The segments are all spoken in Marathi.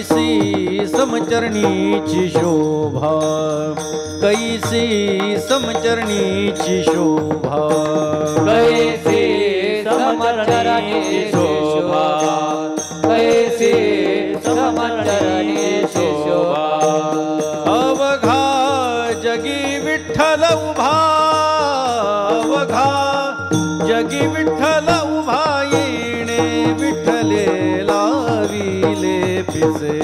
कैसी समचरणीची शोभा, कैसी समचरणीची शोभा, कैसी समचरणीची शोभा, कैसी समचरणीची शोभा। अवघा जगी विठ्ठल उभा, अवघा जगी विठ्ठल उभा, येणे विठ्ठले लाविले पिसे,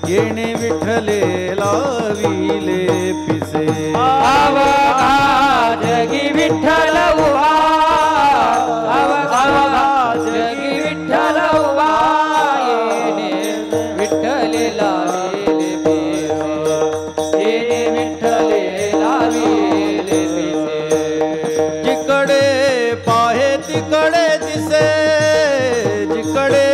येणे विठ्ठले लाविले पिसे। अवघा जगी विठ्ठल उभा, अवघा जगी विठ्ठल उभा, येणे विठ्ठले लाविले पिसे, येणे विठ्ठले लाविले पिसे। जिकडे पाहे तिकडे दिसे, जिकडे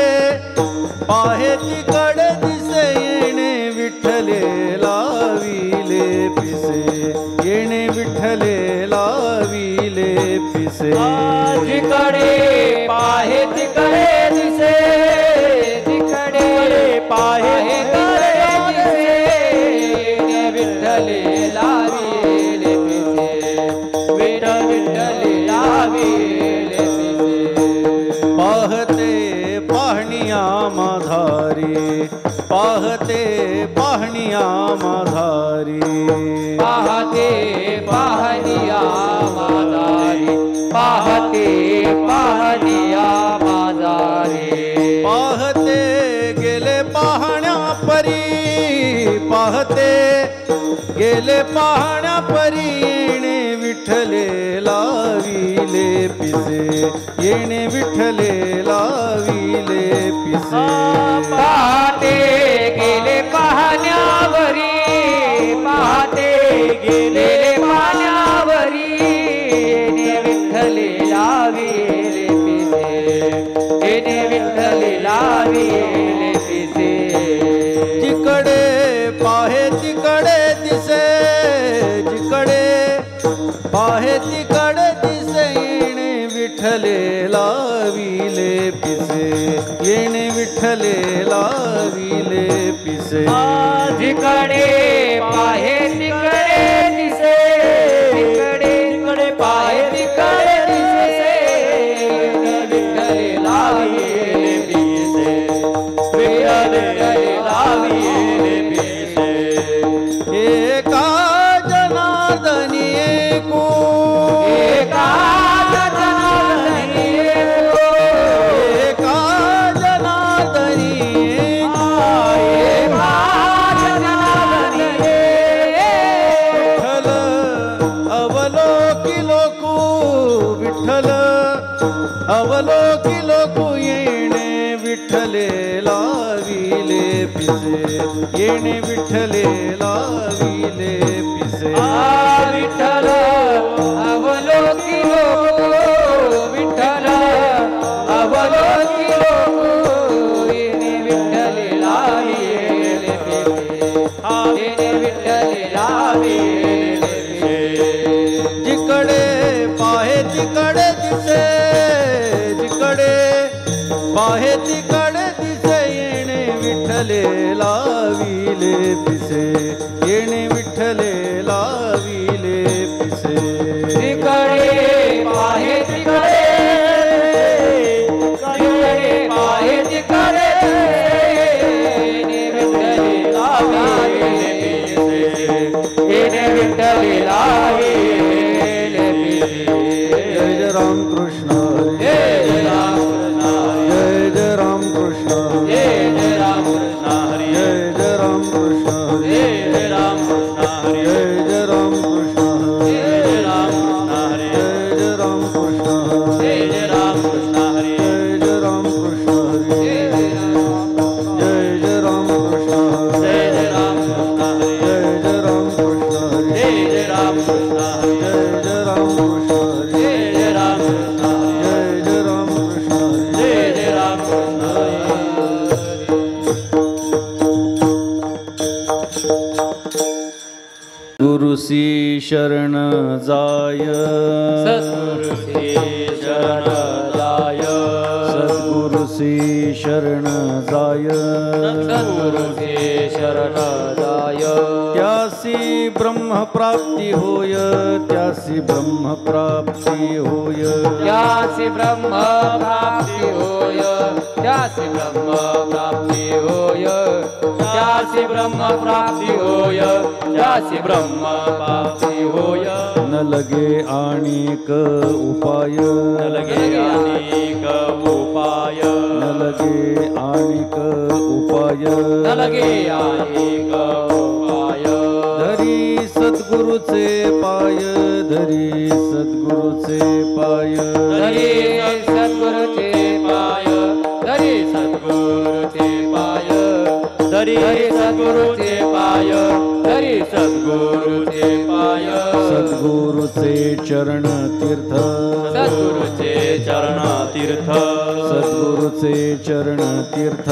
पाहे तिकडे दिसे, येणे विठ्ठले लाविले पिसे, येणे विठ्ठले लाविले पिसे। जिकडे पाहे तिकडे दिसे, जिकडे पाहे तिकडे दिसे, येणे विठ्ठले लाविले पिसे, विठ्ठले लाविले पिसे। पाहते पाहणिया माधारी, पाहते पाहणिया माधारी, पाहते पाहनिया माझारी, पाहते पाहनिया माझारी। पाहते गेले पाहण्या परी, पाहते गेले पाहण्या परी, येणे विठ्ठले लाविले पिसे, येणे विठ्ठले लाविले पिसे। पाहते गेले पाहण्यावरी, पाहते गेले पाहण्यावरी, येणे विठ्ठले लाविले पिसे, येणे विठ्ठले लाविले पिसे। जिकडे पाहे तिकडे दिसे, जिकडे पाहे तिकडे दिसे, येणे विठ्ठले लाविले पिसे, येणे विठ्ठले लाविले पिसे। जिकडे पाहे तिकडे दिसे, जिकडे तिकडे पाहे तिकडे दिसे, विठ्ठले लाविले पिसे, विठ्ठले लाविले पिसे। एका जनार्दनी एको, एका जनार्दनी एको, एका जनार्दनी एको, एका जनार्दनी विठ्ठल अवलोकी लोकू, विठ्ठल अवलोकी लोकू, येणे विठ्ठले लाविले पिसे, येणे विठ्ठले लाविले पिसे। विठ्ठल अवलोकी लोको, विठ्ठल अवलोकी लोको, येणे विठ्ठले लाविले पिसे, येणे विठ्ठले लाविले पिसे। जिकडे पाहे तिकडे दिसे, जिकडे पाहे तिकडे दिसे, येणे विठ्ठले लाविले पिसे, येणे विठ्ठले लाविले पिसे। तिकडे पाहे तिकडे, तिकडे पाहे तिकडे, येणे विठ्ठले लाविले पिसे, येणे विठ्ठले लाविले पिसे। जय जय राम कृष्ण हरी, जय जय राम कृष्ण हरी, जय जय राम कृष्ण हरी, जय जय राम कृष्ण हरी, जय जय राम कृष्ण हरी, जय जय राम कृष्ण हरी, जय जय राम कृष्ण हरी, जय जय राम कृष्ण हरी, जय जय राम कृष्ण हरी, जय जय राम कृष्ण हरी, जय जय राम कृष्ण हरी, जय जय राम, जय जय राम कृष्ण हरी, जय जय राम कृष्ण हरी, जय जय राम कृष्ण हरी, जय जय राम कृष्ण हरी, जय जय राम कृष्ण हरी, जय जय राम कृष्ण हरी, जय जय राम कृष्ण हरी, जय जय राम कृष्ण हरी। गुरुसी शरण जाय, सद्गुरुसी शरण जाय, सद्गुरु सद्गुरुसी शरण जाय सद्गुरुचे शरण जाय त्यासी ब्रह्म प्राप्ती होय त्यासी ब्रह्म प्राप्ती होय त्यासी ब्रह्म प्राप्ती होय त्यासी ब्रह्म प्राप्ती होय त्यासी ब्रह्म प्राप्ती होय त्यासी ब्रह्म प्राप्ती होय न लगे आणिक उपाय न लगे अनेक उपाय न लगे आणिक उपाय न लगे अनेक उपाय धरी सद्गुरुचे पाय धरी सद्गुरुचे पाय धरी सद्गुरुचे पाय धरी सद्गुरुचे पाय धरी सद्गुरुचे पाय धरी सद्गुरुचे पाय सद्गुरुचे चरण तीर्थ सद्गुरुचे चरण तीर्थ सद्गुरुचे चरण तीर्थ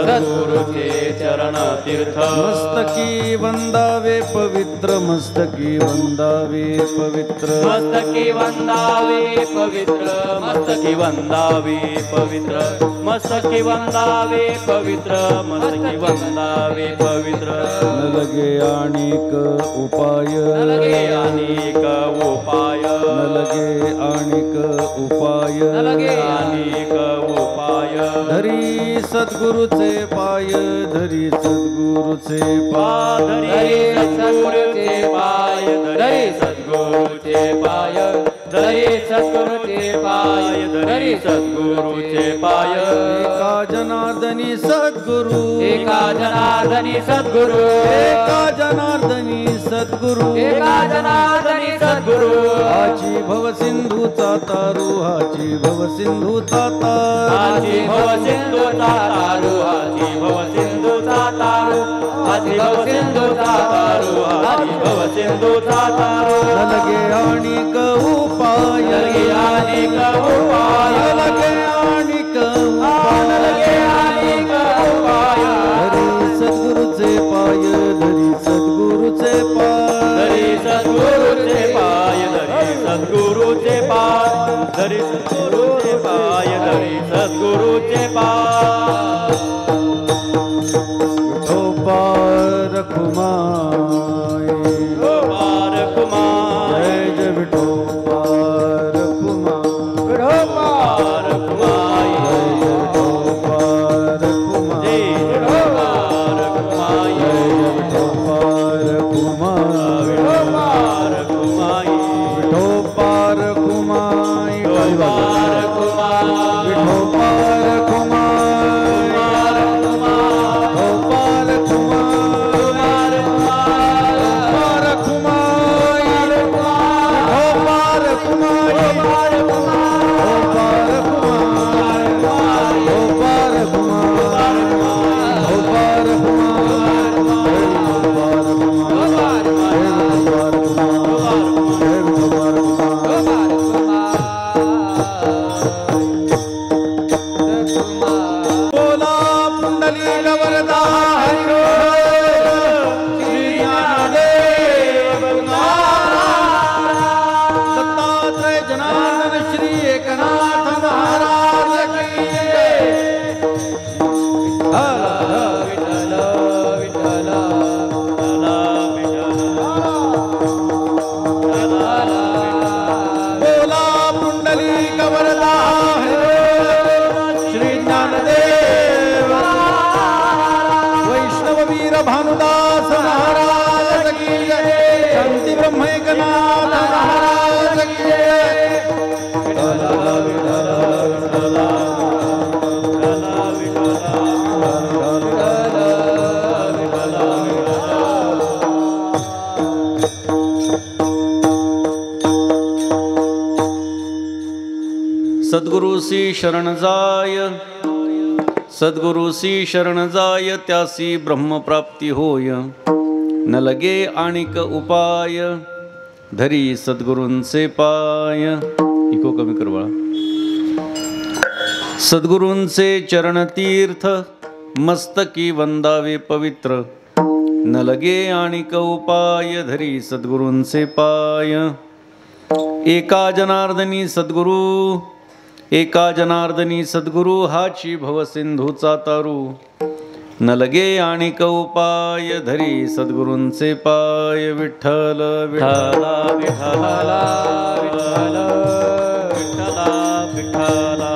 सद्गुरुचे चरण तीर्थ मस्तकी वंदावे पवित्र मस्तकी वंदावे पवित्र मस्तकी वंदावे पवित्र मस्तकी वंदावे पवित्र मस्तकी वंदावे पवित्र मस्तकी वंदावे पवित्र न लगे आणिक उपाय न लगे अनेक उपाय न लगे आणिक उपाय न लगे अनेक उपाय धरी सद्गुरुचे पाय धरी सद्गुरुचे पाय धरी सद्गुरुचे पाय धरी सद्गुरुचे पाय धरी सद्गुरुचे पाय धरी सद्गुरुचे पाय एका जनार्दनी सद्गुरु एका जनार्दनी सद्गुरु एका जनार्दनी सद्गुरु एका जनार्दनी सद्गुरु हाची भव सिंधूचा तारू हाची भव सिंधूचा तारू हाची भव सिंधूचा तारू हाची भव सिंधूचा तारू हाची भव सिंधूचा तारू हाची भव सिंधूचा तारू न लगे आणिक उपाय न लगे अनेक उपाय न लगे आणिक न लगे अनेक उपाय धरी सद्गुरुचे पाय धरी सद्गुरुचे पाय धरी सद्गुरुचे पाय धरी सद्गुरुचे पाय धरी सद्गुरुचे पाय धरी सद्गुरुचे पाय विठोबा रखुमाई पार कुमार जय जय विठोबा रखुमाई पार कुमार जय जय विठोबा रखुमाई पार कुमार जय जय विठोबा रखुमाई पार कुमार विठोबा रखुमाई काही बाजू. पार कुमार विठोबा रखुमाई पार कुमार विठोबा रखुमाई पार कुमार विठोबा रखुमाई विठोबा रखुमाई विठोबा रखुमाई विठोबा रखुमाई विठोबा रखुमाई विठोबा रखुमाई विठोबा रखुमाई बोला पुंडलिक वरदा हरिओ श्री ज्ञानदेव दत्तात्रय जनार्दन श्री एकनाथ महाराज की जय. विठ्ठल विठ्ठल बोला पुंडलिक वरदा हरिओ श्री ज्ञानदेव वैष्णव वीर भानुदास महाराज की जय. शांती ब्रह्म एकनाथ महाराज की जय. सद्गुरुसी शरण जाय सद्गुरुसी शरण जाय त्यासी ब्रह्म प्राप्ती होय न लगे आणिक उपाय धरी सद्गुरूंचे पाय. इको कमी कर बाळा. सद्गुरूंचे चरण तीर्थ मस्तकी वंदावे पवित्र न लगे आणिक उपाय धरी सद्गुरूंचे पाय. एका जनार्दनी सद्गुरु एका जनार्दनी सद्गुरु हाची भवसिंधूचा तारू न लगे आणिक उपाय धरी सद्गुरूंचे पाय विठ्ठल विठ्ठला विठ्ठला विठ्ठला विठ्ठला विठ्ठला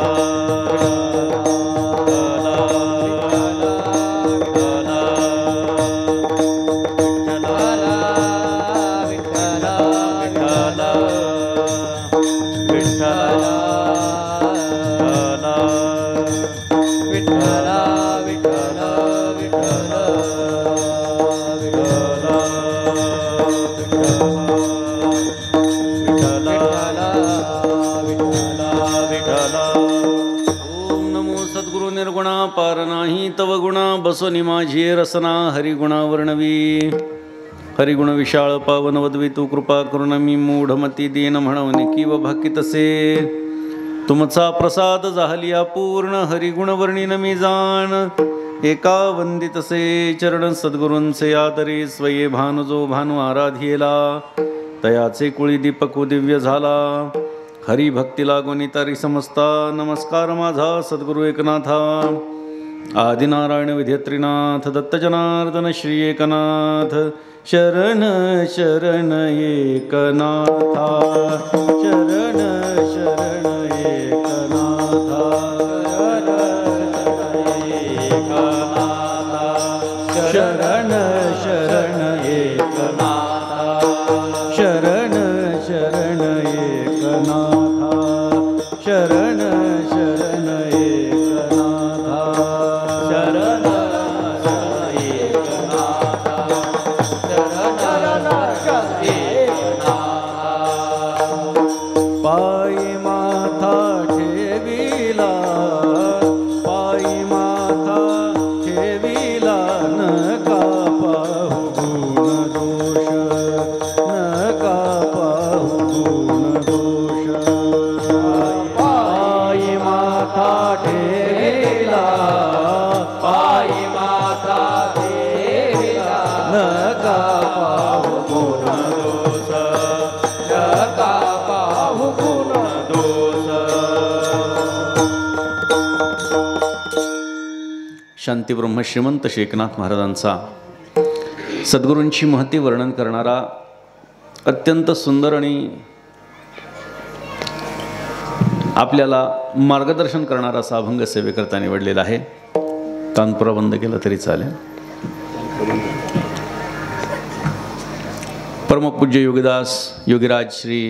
पार नाही तव गुणा बसोनी माझी रसना हरिगुणा वर्णवी हरिगुण विशाळ पावन वदवी तू कृपा करुण मी मूढमती दीन म्हणवणे किव भाकी तसे तुमचा प्रसाद झालिया पूर्ण हरिगुण वर्णिन मी जाण एका वंदितसे चरण सद्गुरूंचे आदरी स्वये भानु जो भानु आराधियेला तयाचे कुळी दीपको दिव्य झाला हरी भक्ती लागोनी तारी समजता नमस्कार माझा सद्गुरु एकनाथा आदिनारायण विधेत्रीनाथ दत्त जनार्दन श्री एकनाथ शरण शरण एकनाथा शरण शरण एकनाथा शरण शरण एकनाथा शरण शरण एकनाथा शरण शरण एकनाथा शरण शरण एकनाथा शरण एकनाथा पायी माथा ठेविला पायी माथा ठेविला नका पाहू गुण दोष नका पाहू गुण दोष पायी माथा ठेविला पायी माथा ठेविला नका पाहू गुण दोष नका पाहू गुण दोष. शांतीब्रह्म श्रीमंत शेखनाथ महाराजांचा सद्गुरूंची महती वर्णन करणारा अत्यंत सुंदर आणि आपल्याला मार्गदर्शन करणारा असा अभंग सेवेकरता निवडलेला आहे. तानपुरा बंद केला तरी चालेल. परमपूज्य योगीदास योगीराज श्री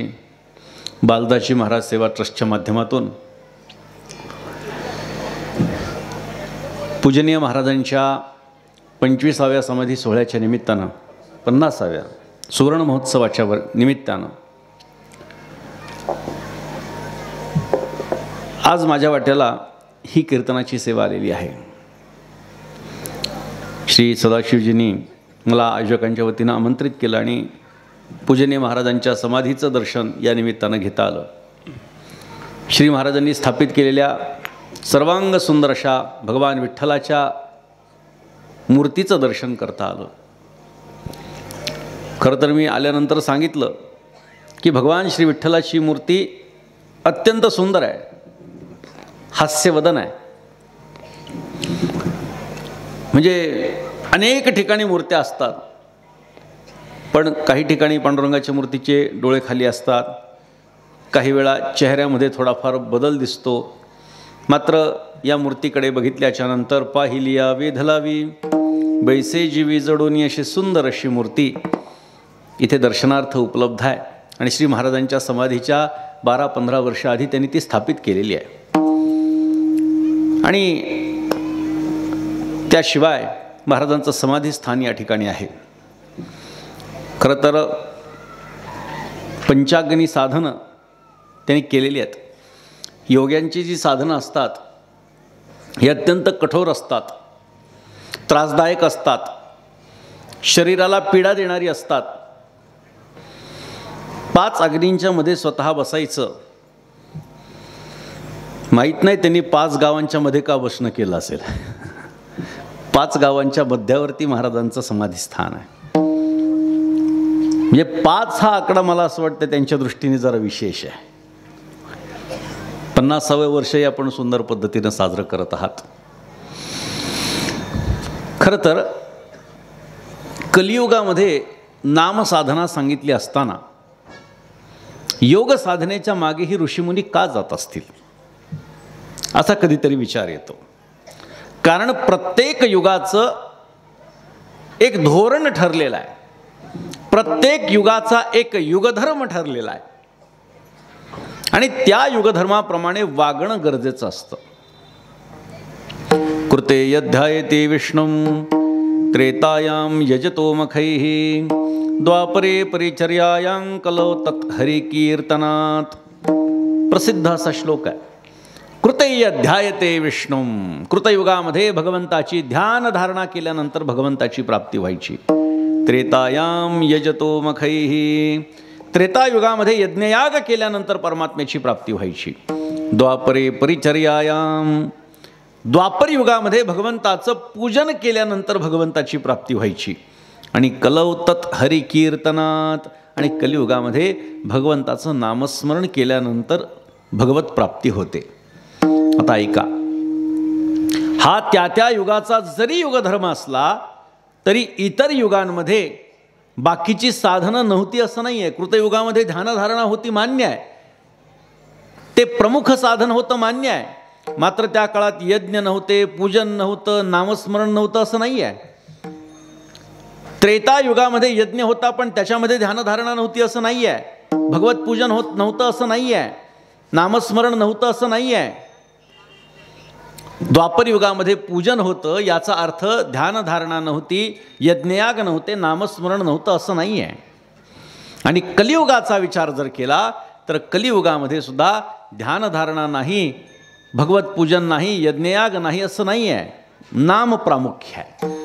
बालदासजी महाराज सेवा ट्रस्टच्या माध्यमातून पूजनीय महाराजांच्या 25व्या समाधी सोहळ्याच्या निमित्तानं 50व्या सुवर्ण महोत्सवाच्या निमित्तानं आज माझ्या वाट्याला ही कीर्तनाची सेवा आलेली आहे. श्री सदाशिवजींनी मला आयोजकांच्या वतीनं आमंत्रित केलं आणि पूजनीय महाराजांच्या समाधीचं दर्शन या निमित्तानं घेता आलं. श्री महाराजांनी स्थापित केलेल्या सर्वांग सुंदर अशा भगवान विठ्ठलाच्या मूर्तीचं दर्शन करता आलं. खरं तर मी आल्यानंतर सांगितलं की भगवान श्री विठ्ठलाची मूर्ती अत्यंत सुंदर आहे, हास्यवदन आहे. म्हणजे अनेक ठिकाणी मूर्त्या असतात, पण काही ठिकाणी पांडुरंगाच्या मूर्तीचे डोळे खाली असतात, काही वेळा चेहऱ्यामध्ये थोडाफार बदल दिसतो. मात्र या मूर्तीकडे बघितल्याच्या नंतर पाहिलिया वेधलावी बैसे जीवी जडोनी अशी सुंदर अशी मूर्ती इथे दर्शनार्थ उपलब्ध आहे. आणि श्री महाराजांच्या समाधीच्या 12-15 वर्ष आधी त्यांनी ती स्थापित केलेली आहे. आणि त्याशिवाय महाराजांचं समाधीस्थान या ठिकाणी आहे. खरं तर पंचाग्नी साधनं त्यांनी केलेली आहेत. योग्यांची जी साधनं असतात ही अत्यंत कठोर असतात, त्रासदायक असतात, शरीराला पीडा देणारी असतात. 5 अग्नींच्या मध्ये स्वतः बसायचं. माहीत नाही त्यांनी 5 गावांच्या मध्ये का बसणं केलं असेल. 5 गावांच्या मध्यावरती महाराजांचं समाधीस्थान आहे. म्हणजे 5 हा आकडा मला असं वाटतं त्यांच्या दृष्टीने जरा विशेष आहे. 50वे वर्षही आपण सुंदर पद्धतीनं साजरं करत आहात. खरं तर कलियुगामध्ये नामसाधना सांगितली असताना योग साधनेच्या मागेही ऋषीमुनी का जात असतील असा कधीतरी विचार येतो. कारण प्रत्येक युगाचं एक धोरण ठरलेलं आहे, प्रत्येक युगाचा एक युगधर्म ठरलेला आहे आणि त्या युगधर्माप्रमाणे वागणं गरजेचं असतं. कृते यध्यायते विष्णुं त्रेतायां यजतो मखैः द्वापरे परिचर्यायां कलौ तत् हरिकीर्तनात्. प्रसिद्ध असा श्लोक आहे. कृते अध्यायते विष्णुं, कृतयुगामध्ये भगवंताची ध्यान धारणा केल्यानंतर भगवंताची प्राप्ती व्हायची. त्रेतायां यजतो मखैः, त्रेतायुगामध्ये यज्ञयाग केल्यानंतर परमात्म्याची प्राप्ती व्हायची. द्वापरे परिचर्यायां, द्वापर युगामध्ये भगवंताचं पूजन केल्यानंतर भगवंताची प्राप्ती व्हायची. आणि कलौ तत् हरिकीर्तनात, आणि कलियुगामध्ये भगवंताचं नामस्मरण केल्यानंतर भगवत प्राप्ती होते. आता ऐका, हा त्या युगाचा जरी युगधर्म असला तरी इतर युगांमध्ये बाकीची साधनं नव्हती असं नाही आहे. कृतयुगामध्ये ध्यानधारणा होती, मान्य आहे, ते प्रमुख साधन होतं, मान्य आहे. मात्र त्या काळात यज्ञ नव्हते, पूजन नव्हतं, नामस्मरण नव्हतं असं नाही आहे. त्रेतायुगामध्ये यज्ञ होता पण त्याच्यामध्ये ध्यानधारणा नव्हती असं नाही आहे. भगवत पूजन होत नव्हतं असं नाही आहे. नामस्मरण नव्हतं असं नाही आहे. द्वापर युगामध्ये पूजन होतं, याचा अर्थ ध्यानधारणा नव्हती, यज्ञयाग नव्हते, नामस्मरण नव्हतं असं नाही आहे. आणि कलियुगाचा विचार जर केला तर कलियुगामध्ये सुद्धा ध्यानधारणा नाही, भगवत पूजन नाही, यज्ञयाग नाही असं नाही आहे. नाम प्रामुख्य आहे.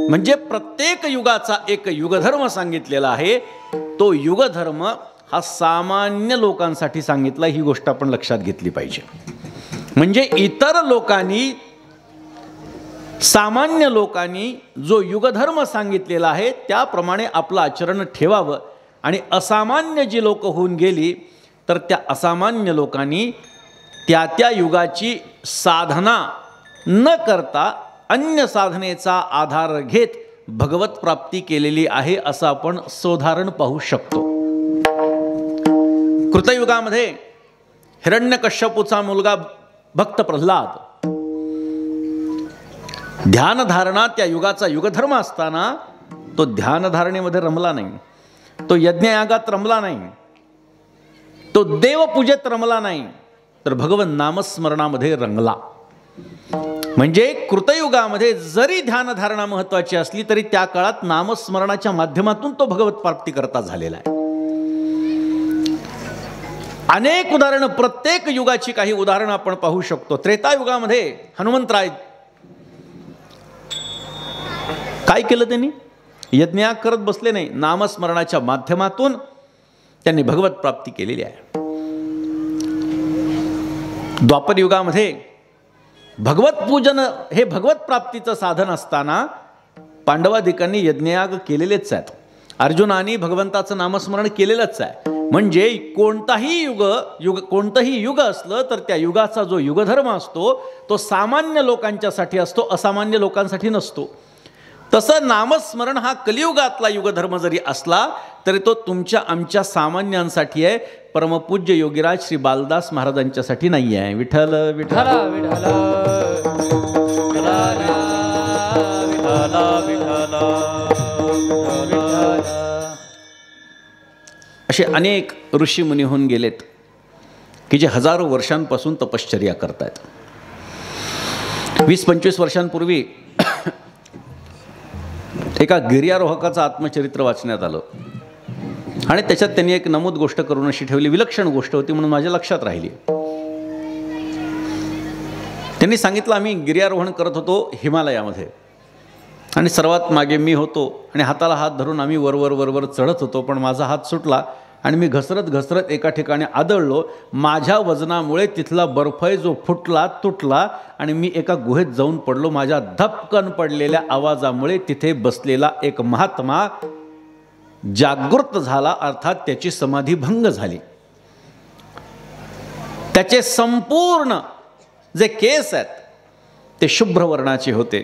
म्हणजे प्रत्येक युगाचा एक युगधर्म सांगितलेला आहे. तो युगधर्म हा सामान्य लोकांसाठी सांगितला, ही गोष्ट आपण लक्षात घेतली पाहिजे. म्हणजे इतर लोकांनी, सामान्य लोकांनी जो युगधर्म सांगितलेला आहे त्याप्रमाणे आपलं आचरण ठेवावं. आणि असामान्य जी लोक होऊन गेली तर त्या असामान्य लोकांनी त्या युगाची साधना न करता अन्य साधनेचा आधार घेत भगवत प्राप्ती केलेली आहे असं आपण सोदाहरण पाहू शकतो. कृतयुगामध्ये हिरण्यकश्यपूचा मुलगा भक्त प्रल्हाद, ध्यानधारणा त्या युगाचा युगधर्म असताना तो ध्यानधारणेमध्ये रमला नाही, तो यज्ञयागात रमला नाही, तो देवपूजेत रमला नाही, तर भगवन् नामस्मरणामध्ये रंगला. म्हणजे कृतयुगामध्ये जरी ध्यानधारणा महत्त्वाची असली तरी त्या काळात नामस्मरणाच्या माध्यमातून तो भगवत प्राप्ती करता झालेला आहे. अनेक उदाहरणं, प्रत्येक युगाची काही उदाहरणं आपण पाहू शकतो. त्रेतायुगामध्ये हनुमंतराय काय केलं? त्यांनी यज्ञयाग करत बसले नाही, नामस्मरणाच्या माध्यमातून त्यांनी भगवत प्राप्ती केलेली आहे. द्वापर युगामध्ये भगवत पूजन हे भगवत प्राप्तीचं साधन असताना पांडवादिकांनी यज्ञयाग केलेलेच आहेत. अर्जुनाने भगवंताचं नामस्मरण केलेलंच आहे. म्हणजे कोणतंही युग असलं तर त्या युगाचा जो युगधर्म असतो तो सामान्य लोकांच्यासाठी असतो, असामान्य लोकांसाठी नसतो. तसं नामस्मरण हा कलियुगातला युगधर्म जरी असला तरी तो तुमच्या आमच्या सामान्यांसाठी आहे. परमपूज्य योगीराज श्री बालदास महाराजांच्यासाठी नाही आहे. विठ्ठल विठ्ठल विठ्ठल असे अनेक ऋषीमुनी होऊन गेलेत की जे हजारो वर्षांपासून तपश्चर्या करतायत. 20-25 वर्षांपूर्वी एका गिर्यारोहकाचं आत्मचरित्र वाचण्यात आलं आणि त्याच्यात त्यांनी एक नमूद गोष्ट करून अशी ठेवली, विलक्षण गोष्ट होती म्हणून माझ्या लक्षात राहिली. त्यांनी सांगितलं, आम्ही गिर्यारोहण करत होतो हिमालयामध्ये आणि सर्वात मागे मी होतो आणि हाताला हात धरून आम्ही वरवर चढत होतो. पण माझा हात सुटला आणि मी घसरत एका ठिकाणी आदळलो. माझ्या वजनामुळे तिथला बर्फही जो फुटला तुटला आणि मी एका गुहेत जाऊन पडलो. माझ्या धपकन पडलेल्या आवाजामुळे तिथे बसलेला एक महात्मा जागृत झाला, अर्थात त्याची समाधी भंग झाली. त्याचे संपूर्ण जे केस आहेत ते शुभ्र वर्णाचे होते.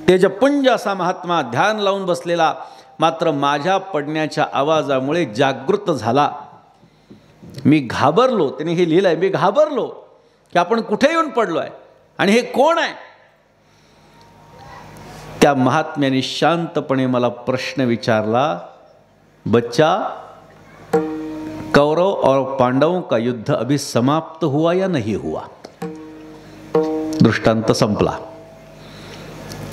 तेजपुंज असा महात्मा ध्यान लावून बसलेला, मात्र माझ्या पडण्याच्या आवाजामुळे जागृत झाला. मी घाबरलो. त्याने हे लिहिलं आहे, मी घाबरलो की आपण कुठे येऊन पडलो आहे आणि हे कोण आहे. त्या महात्म्याने शांतपणे मला प्रश्न विचारला, बच्चा, कौरव और पांडवों का युद्ध अभी समाप्त हुआ या नहीं हुआ. दृष्टांत संपला.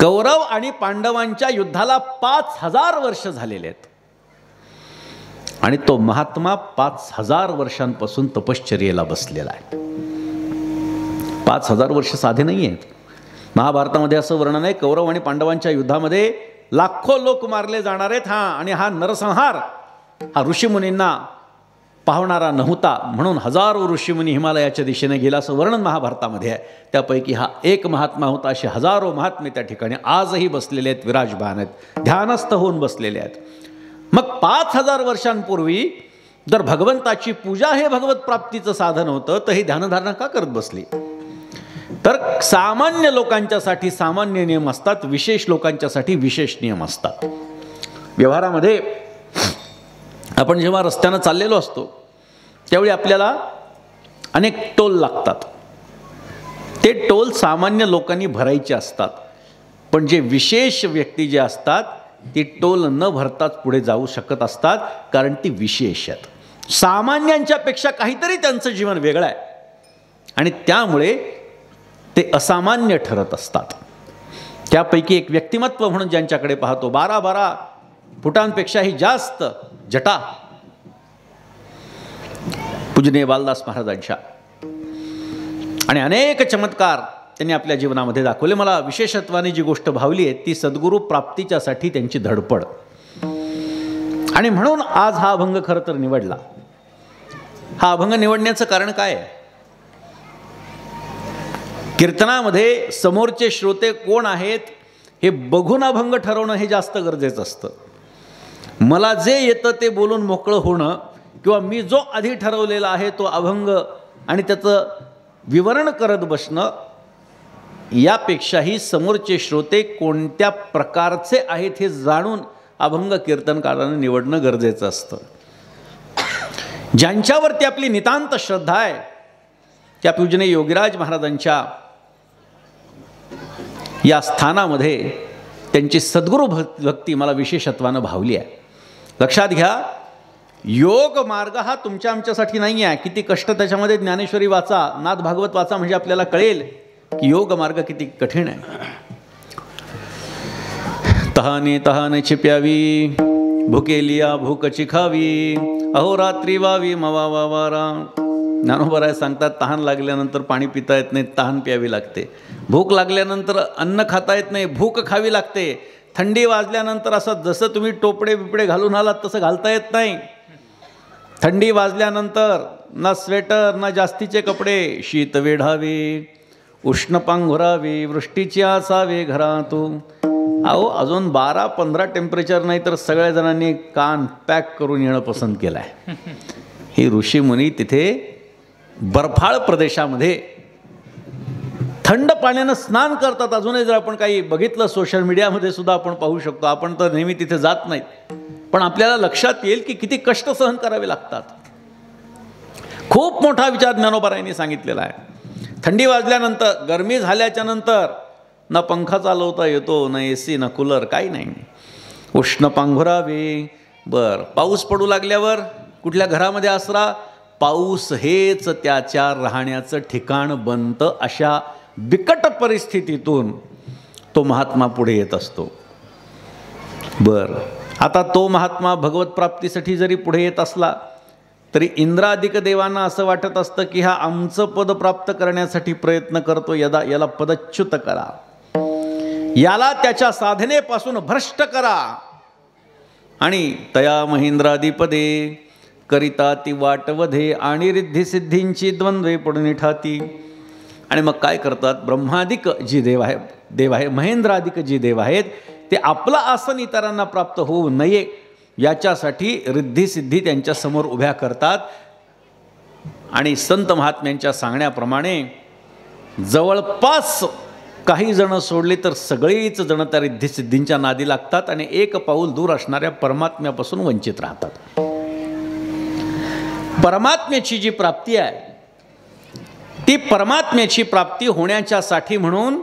कौरव आणि पांडवांच्या युद्धाला 5000 वर्ष झालेले आहेत आणि तो महात्मा 5000 वर्षांपासून तपश्चर्येला बसलेला आहे. 5000 वर्ष साधे नाही आहेत. महाभारतामध्ये असं वर्णन आहे, कौरव आणि पांडवांच्या युद्धामध्ये लाखो लोक मारले जाणार आहेत. आणि हा नरसंहार हा ऋषीमुनींना पाहणारा नव्हता, म्हणून हजारो ऋषीमुनी हिमालयाच्या दिशेने गेला असं वर्णन महाभारतामध्ये आहे. त्यापैकी हा एक महात्मा होता. असे हजारो महात्मे त्या ठिकाणी आजही बसलेले आहेत, विराजमान आहेत, ध्यानस्थ होऊन बसलेले आहेत. मग 5000 वर्षांपूर्वी जर भगवंताची पूजा हे भगवत प्राप्तीचं साधन होतं, तर ही ध्यानधारणा का करत बसली. तर सामान्य लोकांच्यासाठी सामान्य नियम असतात, विशेष लोकांच्यासाठी विशेष नियम असतात. व्यवहारामध्ये आपण जेव्हा रस्त्यानं चाललेलो असतो त्यावेळी आपल्याला अनेक टोल लागतात. ते टोल सामान्य लोकांनी भरायचे असतात, पण जे विशेष व्यक्ती जे असतात ती टोल न भरताच पुढे जाऊ शकत असतात, कारण ती विशेष आहेत. सामान्यांच्या पेक्षा काहीतरी त्यांचं जीवन वेगळं आहे आणि त्यामुळे ते असामान्य ठरत असतात. त्यापैकी एक व्यक्तिमत्व म्हणून ज्यांच्याकडे पाहतो, 12-12 फुटांपेक्षाही जास्त जटा, पूजनीय बालदास महाराजांच्या, आणि अनेक चमत्कार त्यांनी आपल्या जीवनामध्ये दाखवले. मला विशेषत्वाने जी गोष्ट भावली आहे ती सद्गुरू प्राप्तीच्यासाठी त्यांची धडपड. आणि म्हणून आज हा अभंग खरं तर निवडला. हा अभंग निवडण्याचं कारण काय आहे. कीर्तनामध्ये समोरचे श्रोते कोण आहेत हे बघून अभंग ठरवणं हे जास्त गरजेचं असतं. मला जे येतं ते बोलून मोकळं होणं किंवा मी जो आधी ठरवलेला आहे तो अभंग आणि त्याचं विवरण करत बसणं, यापेक्षाही समोरचे श्रोते कोणत्या प्रकारचे आहेत हे जाणून अभंग कीर्तनकाराने निवडणं गरजेचं असतं. ज्यांच्यावरती आपली नितांत श्रद्धा आहे त्या पूजनीय योगीराज महाराजांच्या या स्थानामध्ये त्यांची सद्गुरू भक्ती मला विशेषत्वानं भावली आहे. लक्षात घ्या, योग मार्ग हा तुमच्या आमच्यासाठी नाही आहे. किती कष्ट त्याच्यामध्ये, ज्ञानेश्वरी वाचा, नाथ भागवत वाचा, म्हणजे आपल्याला कळेल की योग मार्ग किती कठीण आहे. तहाने तहानेची प्यावी, भुकेलिया भूकची खावी, अहोरात्री वावी मवा वावारा. ज्ञानोबराय सांगतात, तहान लागल्यानंतर पाणी पिता येत नाही, तहान प्यावी लागते. भूक लागल्यानंतर अन्न खाता येत नाही, भूक खावी लागते. थंडी वाजल्यानंतर असं जसं तुम्ही टोपडे बिपडे घालून आलात तसं घालता येत नाही. थंडी वाजल्यानंतर ना स्वेटर ना जास्तीचे कपडे, शीत वेढावे, उष्ण पांघुरावे, वृष्टीची असावे घरातून. अहो, अजून 12-15 टेम्परेचर नाही तर सगळ्या जणांनी कान पॅक करून येणं पसंत केलं आहे. ही ऋषीमुनी तिथे बर्फाळ प्रदेशामध्ये थंड पाण्यानं स्नान करतात. अजूनही जर आपण काही बघितलं सोशल मीडियामध्ये सुद्धा आपण पाहू शकतो. आपण तर नेहमी तिथे जात नाहीत, पण आपल्याला लक्षात येईल की किती कष्ट सहन करावे लागतात. खूप मोठा विचार ज्ञानोबारायांनी सांगितलेला आहे. थंडी वाजल्यानंतर, गरमी झाल्याच्या नंतर ना पंखा चालवता येतो, ना AC, ना कूलर, काही नाही. उष्ण पांघुरावे. बर, पाऊस पडू लागल्यावर कुठल्या घरामध्ये आसरा, पाऊस हेच त्याच्या राहण्याचं ठिकाण बनतं. अशा बिकट परिस्थितीतून तो महात्मा पुढे येत असतो. बर, आता तो महात्मा भगवत प्राप्तीसाठी जरी पुढे येत असला तरी इंद्रादिक देवांना असं वाटत असतं की हा आमचं पद प्राप्त करण्यासाठी प्रयत्न करतो, याला पदच्युत करा, याला त्याच्या साधनेपासून भ्रष्ट करा. आणि तया महेंद्रादिपदे करिता ती वाटवधे आणि रिद्धी सिद्धींची द्वंद्वे पडून ठाती. आणि मग काय करतात, ब्रह्मादिक जी देव आहे, महेंद्रादिक जी देव आहेत ते आपलं आसन इतरांना प्राप्त होऊ नये याच्यासाठी रिद्धी सिद्धी त्यांच्या समोर उभ्या करतात. आणि संत महात्म्यांच्या सांगण्याप्रमाणे जवळपास काही जण सोडली तर सगळीच जण त्या रिद्धिसिद्धींच्या नादी लागतात आणि एक पाऊल दूर असणाऱ्या परमात्म्यापासून वंचित राहतात. परमात्म्याची जी प्राप्ती आहे ती परमात्म्याची प्राप्ती होण्याच्यासाठी म्हणून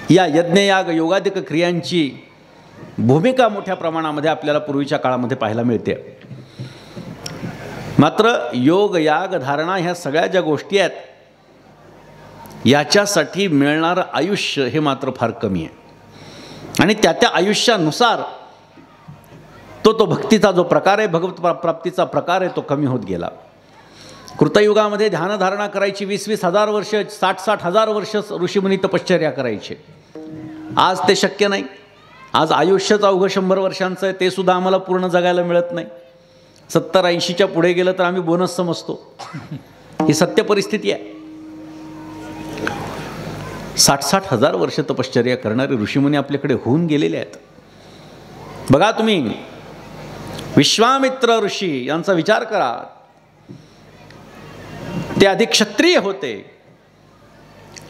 या यज्ञयाग योगादिक क्रियांची भूमिका मोठ्या प्रमाणामध्ये आपल्याला पूर्वीच्या काळामध्ये पाहायला मिळते. मात्र योग याग धारणा ह्या सगळ्या ज्या गोष्टी आहेत याच्यासाठी मिळणारं आयुष्य हे मात्र फार कमी आहे आणि त्या आयुष्यानुसार तो भक्तीचा जो प्रकार आहे, भगवत प्राप्तीचा प्रकार आहे, तो कमी होत गेला. कृतयुगामध्ये ध्यानधारणा करायची 20-20 हजार वर्ष, 60-60 हजार वर्ष ऋषीमुनी तपश्चर्या करायचे. आज ते शक्य नाही. आज आयुष्यच अवघं 100 वर्षांचं आहे, ते सुद्धा आम्हाला पूर्ण जगायला मिळत नाही. 70-80च्या पुढे गेलं तर आम्ही बोनस समजतो. ही सत्य परिस्थिती आहे. 60-60 हजार वर्ष तपश्चर्या करणारे ऋषीमुनी आपल्याकडे होऊन गेलेले आहेत. बघा तुम्ही विश्वामित्र ऋषी यांचा विचार करा. ते आधी क्षत्रिय होते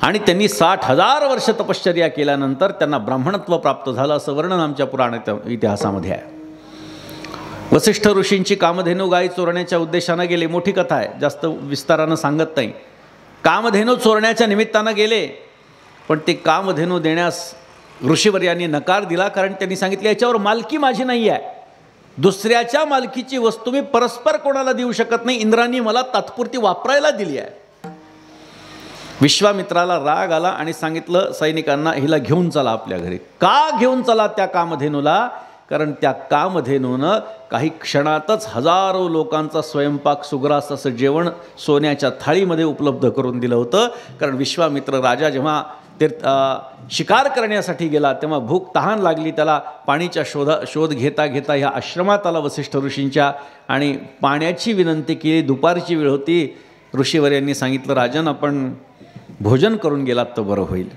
आणि त्यांनी 60 हजार वर्ष तपश्चर्या केल्यानंतर त्यांना ब्राह्मणत्व प्राप्त झालं असं वर्णन आमच्या पुराण इतिहासामध्ये आहे. वसिष्ठ ऋषींची कामधेनू गाई चोरण्याच्या उद्देशानं गेले. मोठी कथा आहे, जास्त विस्तारानं सांगत नाही. कामधेनू चोरण्याच्या निमित्तानं गेले, पण ते कामधेनू देण्यास ऋषीवर्यांनी नकार दिला. कारण त्यांनी सांगितले याच्यावर मालकी माझी नाही आहे, दुसऱ्याच्या मालकीची वस्तू मी परस्पर कोणाला देऊ शकत नाही, इंद्रांनी मला तात्पुरती वापरायला दिली आहे. विश्वामित्राला राग आला आणि सांगितलं सैनिकांना हिला घेऊन चला आपल्या घरी. का घेऊन चला त्या कामधेनूला? कारण त्या कामधेनूनं काही क्षणातच हजारो लोकांचा स्वयंपाक सुग्रास असं जेवण सोन्याच्या थाळीमध्ये उपलब्ध करून दिलं होतं. कारण विश्वामित्र राजा जेव्हा ते शिकार करण्यासाठी गेला तेव्हा भूक तहान लागली. त्याला पाणीच्या शोध घेता घेता ह्या आश्रमात आला वसिष्ठ ऋषींच्या आणि पाण्याची विनंती केली. दुपारची वेळ होती. ऋषीवर्यांनी सांगितलं राजन आपण भोजन करून गेलात तर बरं होईल.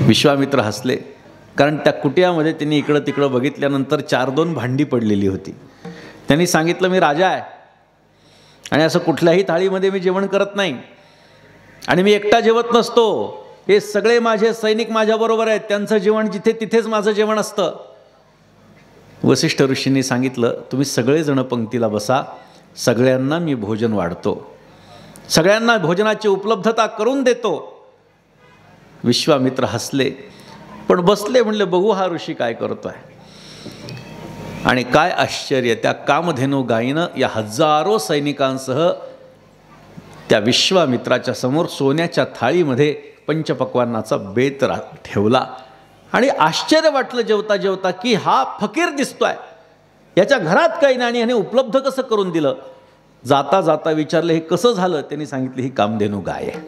विश्वामित्र हसले, कारण त्या कुटियामध्ये त्यांनी इकडं तिकडं बघितल्यानंतर 4-2 भांडी पडलेली होती. त्यांनी सांगितलं मी राजा आहे आणि असं कुठल्याही थाळीमध्ये मी जेवण करत नाही आणि मी एकटा जेवत नसतो. हे सगळे माझे सैनिक माझ्याबरोबर आहेत, त्यांचं जेवण जिथे तिथेच माझं जेवण असतं. वसिष्ठ ऋषींनी सांगितलं तुम्ही सगळेजण पंक्तीला बसा, सगळ्यांना मी भोजन वाढतो, सगळ्यांना भोजनाची उपलब्धता करून देतो. विश्वामित्र हसले पण बसले, म्हणले बघू हा ऋषी काय करतो आहे. आणि काय आश्चर्य, त्या कामधेनू गायीनं या हजारो सैनिकांसह त्या विश्वामित्राच्या समोर सोन्याच्या थाळीमध्ये पंचपक्वान्नाचा बेत ठेवला. आणि आश्चर्य वाटलं जेवता जेवता की हा फकीर दिसतोय, याच्या घरात काही नाही आणि ह्याने उपलब्ध कसं करून दिलं. जाता जाता विचारलं हे कसं झालं. त्यांनी सांगितलं ही कामधेनू गाय आहे,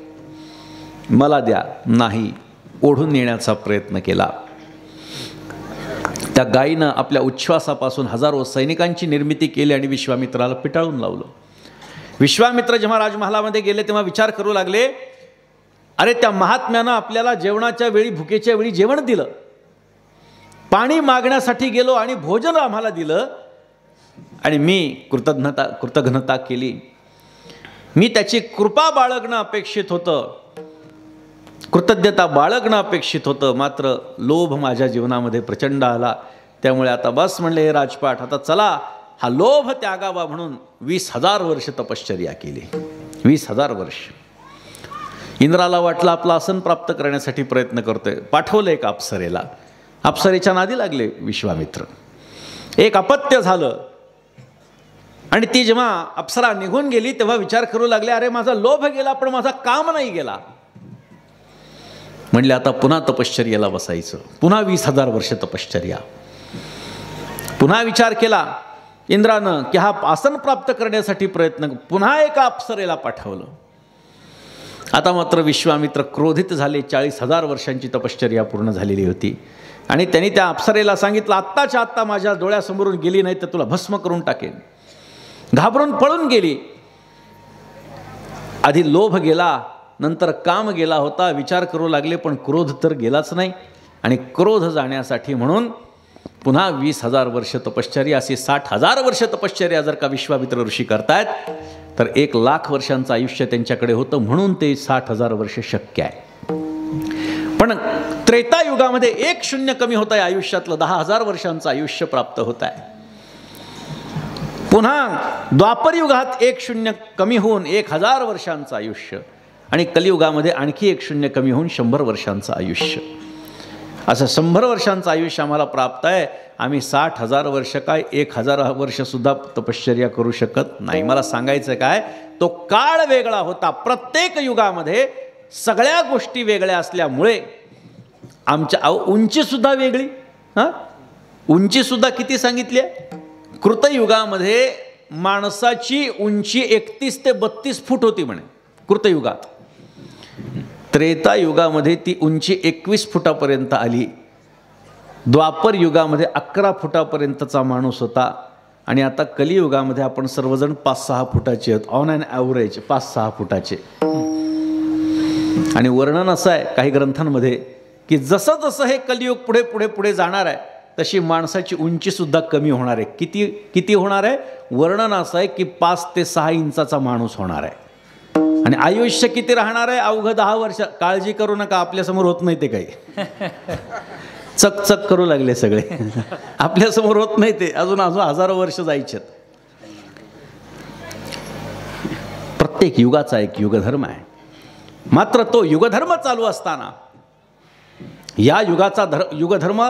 मला द्या. नाही, ओढून नेण्याचा प्रयत्न केला. त्या गायीनं आपल्या उच्छ्वासापासून हजारो सैनिकांची निर्मिती केली आणि विश्वामित्राला पिटाळून लावलं. विश्वामित्र जेव्हा राजमहालामध्ये गेले तेव्हा विचार करू लागले, अरे त्या महात्म्यानं आपल्याला जेवणाच्या वेळी भुकेच्या वेळी जेवण दिलं, पाणी मागण्यासाठी गेलो आणि भोजन आम्हाला दिलं आणि मी कृतज्ञता केली. मी त्याची कृपा बाळगणं अपेक्षित होतं, कृतज्ञता बाळगणं अपेक्षित होतं, मात्र लोभ माझ्या जीवनामध्ये प्रचंड आला. त्यामुळे आता बस म्हणले हे राजपाट, आता चला हा लोभ त्यागावा म्हणून 20,000 वर्ष तपश्चर्या केली. 20,000 वर्ष. इंद्राला वाटलं आपलं आसन प्राप्त करण्यासाठी प्रयत्न करतोय, पाठवलं एक अप्सरेला. अप्सरेच्या नादी लागले विश्वामित्र. एक अपत्य झालं आणि ती जेव्हा अप्सरा निघून गेली तेव्हा विचार करू लागले, अरे माझा लोभ गेला पण माझा काम नाही गेला. म्हणले आता पुन्हा तपश्चर्याला बसायचं, पुन्हा 20,000 वर्ष तपश्चर्या. पुन्हा विचार केला इंद्रानं की हा आसन प्राप्त करण्यासाठी प्रयत्न, पुन्हा एका अप्सरेला पाठवलं. आता मात्र विश्वामित्र क्रोधित झाले. 40,000 वर्षांची तपश्चर्या पूर्ण झालेली होती आणि त्यांनी त्या अप्सरेला सांगितलं आत्ताच्या आत्ता माझ्या डोळ्यासमोरून गेली नाही तर तुला भस्म करून टाकेन. घाबरून पळून गेली. आधी लोभ गेला, नंतर काम गेला होता. विचार करू लागले पण क्रोध तर गेलाच नाही आणि क्रोध जाण्यासाठी म्हणून पुन्हा 20,000 वर्ष तपश्चर्या, असे 60,000 वर्ष तपश्चर्या जर का विश्वामित्र ऋषी करतायत तर 1,00,000 वर्षांचं आयुष्य त्यांच्याकडे होतं, म्हणून ते 60,000 वर्ष शक्य आहे. पण त्रेतायुगामध्ये 1 शून्य कमी होत आहे, आयुष्यातलं 10,000 वर्षांचं आयुष्य प्राप्त होत आहे. पुन्हा द्वापरयुगात 1 शून्य कमी होऊन 1,000 वर्षांचं आयुष्य, आणि कलियुगामध्ये आणखी 1 शून्य कमी होऊन 100 वर्षांचं आयुष्य. असं 100 वर्षांचं आयुष्य आम्हाला प्राप्त आहे. आम्ही 60,000 वर्ष काय 1,000 वर्षसुद्धा तपश्चर्या करू शकत नाही. मला सांगायचं काय, तो काळ वेगळा होता. प्रत्येक युगामध्ये सगळ्या गोष्टी वेगळ्या असल्यामुळे आमच्या उंचीसुद्धा वेगळी. उंचीसुद्धा किती सांगितली आहे? कृतयुगामध्ये माणसाची उंची 31 ते 32 फूट होती म्हणे कृतयुगात. त्रेतायुगामध्ये ती उंची 21 फुटापर्यंत आली. द्वापर युगामध्ये 11 फुटापर्यंतचा माणूस होता, आणि आता कलियुगामध्ये आपण सर्वजण 5-6 फुटाचे आहेत, ऑन ॲन ॲव्हरेज 5-6 फुटाचे. आणि वर्णन असं आहे काही ग्रंथांमध्ये की जसं जसं हे कलियुग पुढे पुढे पुढे जाणार आहे तशी माणसाची उंचीसुद्धा कमी होणार आहे. किती किती होणार आहे? वर्णन असं आहे की 5 ते 6 इंचाचा माणूस होणार आहे. आणि आयुष्य किती राहणार आहे? अवघं 10 वर्ष. काळजी करू नका, आपल्यासमोर होत नाही ते काही. चकचक करू लागले सगळे. आपल्यासमोर होत नाही ते, अजून हजारो वर्ष जायचे. प्रत्येक युगाचा एक युगधर्म आहे. मात्र तो युगधर्म चालू असताना, या युगाचा युगधर्म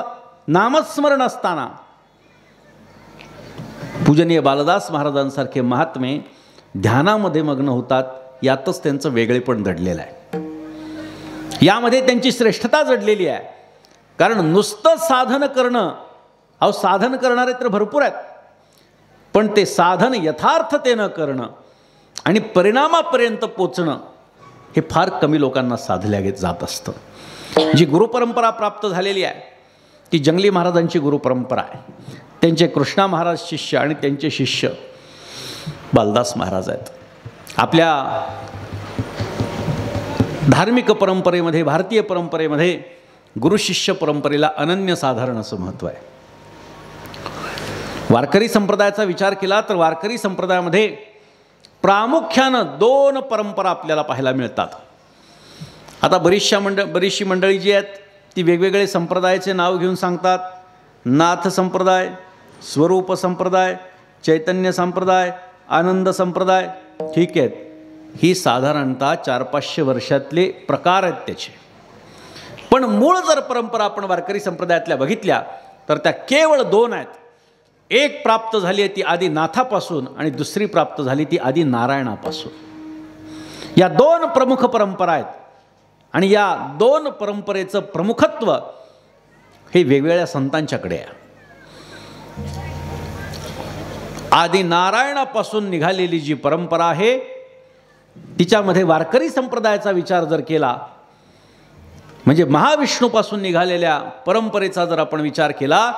नामस्मरण असताना, पूजनीय बालदास महाराजांसारखे महात्मे ध्यानामध्ये मग्न होतात. यातच त्यांचं वेगळेपण दडलेलं आहे. यामध्ये त्यांची श्रेष्ठता जडलेली आहे. कारण नुसतं साधन करणं, साधन करणारे तर भरपूर आहेत, पण ते साधन यथार्थतेनं करणं आणि परिणामापर्यंत पोचणं हे फार कमी लोकांना साधल्या जात असतं. जी गुरुपरंपरा प्राप्त झालेली आहे ती जंगली महाराजांची गुरुपरंपरा आहे. त्यांचे कृष्णा महाराज शिष्य आणि त्यांचे शिष्य बालदास महाराज आहेत. आपल्या धार्मिक परंपरेमध्ये, भारतीय परंपरेमध्ये गुरुशिष्य परंपरेला अनन्यसाधारण असं महत्त्व आहे. वारकरी संप्रदायाचा विचार केला तर वारकरी संप्रदायामध्ये प्रामुख्यानं 2 परंपरा आपल्याला पाहायला मिळतात. आता बरीचशी मंडळी जी आहेत ती वेगवेगळे संप्रदायाचे नाव घेऊन सांगतात. नाथ संप्रदाय, स्वरूप संप्रदाय, चैतन्य संप्रदाय, आनंद संप्रदाय. ठीक आहेत, ही साधारणतः 400-500 वर्षातले प्रकार आहेत त्याचे. पण मूळ जर परंपरा आपण वारकरी संप्रदायातल्या बघितल्या तर त्या केवळ 2 आहेत. एक प्राप्त झाली आहे ती आदी नाथापासून, आणि दुसरी प्राप्त झाली ती आदी नारायणापासून. या 2 प्रमुख परंपरा आहेत. आणि या 2 परंपरेचं प्रमुखत्व हे वेगवेगळ्या संतांच्याकडे आहे. आदी नारायणापासून निघालेली जी परंपरा आहे तिच्यामध्ये वारकरी संप्रदायाचा विचार जर केला, म्हणजे महाविष्णूपासून निघालेल्या परंपरेचा जर आपण विचार केला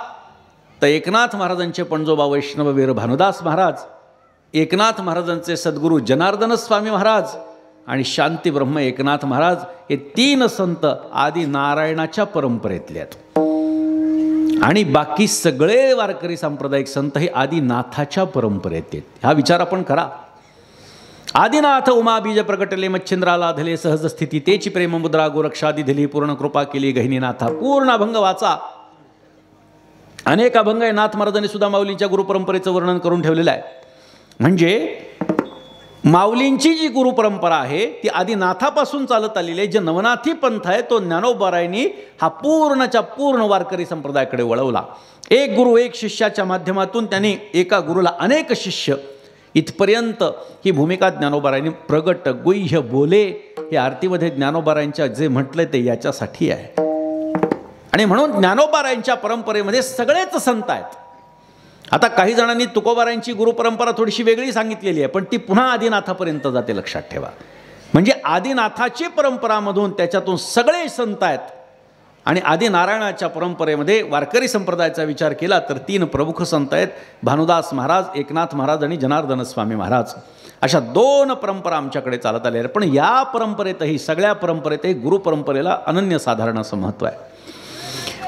तर एकनाथ महाराजांचे पणजोबा वैष्णववीर भानुदास महाराज, एकनाथ महाराजांचे सद्गुरू जनार्दन स्वामी महाराज आणि शांती ब्रह्म एकनाथ महाराज हे 3 संत आदी नारायणाच्या परंपरेतले आहेत. आणि बाकी सगळे वारकरी सांप्रदायिक संत हे आदिनाथाच्या परंपरेत आहेत. हा विचार आपण करा. आदिनाथ उमा बीज प्रकटले मच्छिंद्राला धले सहज स्थिती, तेची प्रेम मुद्रा गोरक्षादी दिली, पूर्ण कृपा केली गहिनीनाथा. पूर्ण अभंग वाचा. अनेक अभंग नाथ महाराजांनी सुद्धा माऊलींच्या गुरुपरंपरेचं वर्णन करून ठेवलेलं आहे. म्हणजे माऊलींची जी गुरुपरंपरा आहे ती आदिनाथापासून चालत आलेली आहे. जे नवनाथी पंथ आहे तो ज्ञानोबारायांनी हा पूर्णच्या पूर्ण वारकरी संप्रदायाकडे वळवला. एक गुरु एक शिष्याच्या माध्यमातून त्यांनी एका गुरुला अनेक शिष्य, इथपर्यंत ही भूमिका ज्ञानोबारायांनी प्रगट गुह्य बोले हे आरतीमध्ये ज्ञानोबारायांच्या जे म्हटलं ते याच्यासाठी आहे. आणि म्हणून ज्ञानोबारायांच्या परंपरेमध्ये सगळेच संत आहेत. आता काही जणांनी तुकोबारायांची गुरुपरंपरा थोडीशी वेगळी सांगितलेली आहे, पण ती पुन्हा आदिनाथापर्यंत जाते, लक्षात ठेवा. म्हणजे आदिनाथाची परंपरामधून त्याच्यातून सगळे संत आहेत. आणि आदिनारायणाच्या परंपरेमध्ये वारकरी संप्रदायाचा विचार केला तर 3 प्रमुख संत आहेत, भानुदास महाराज, एकनाथ महाराज आणि जनार्दन स्वामी महाराज. अशा 2 परंपरा आमच्याकडे चालत आल्या आहेत. पण या परंपरेतही, सगळ्या परंपरेतही गुरुपरंपरेला अनन्यसाधारण असं महत्त्व आहे.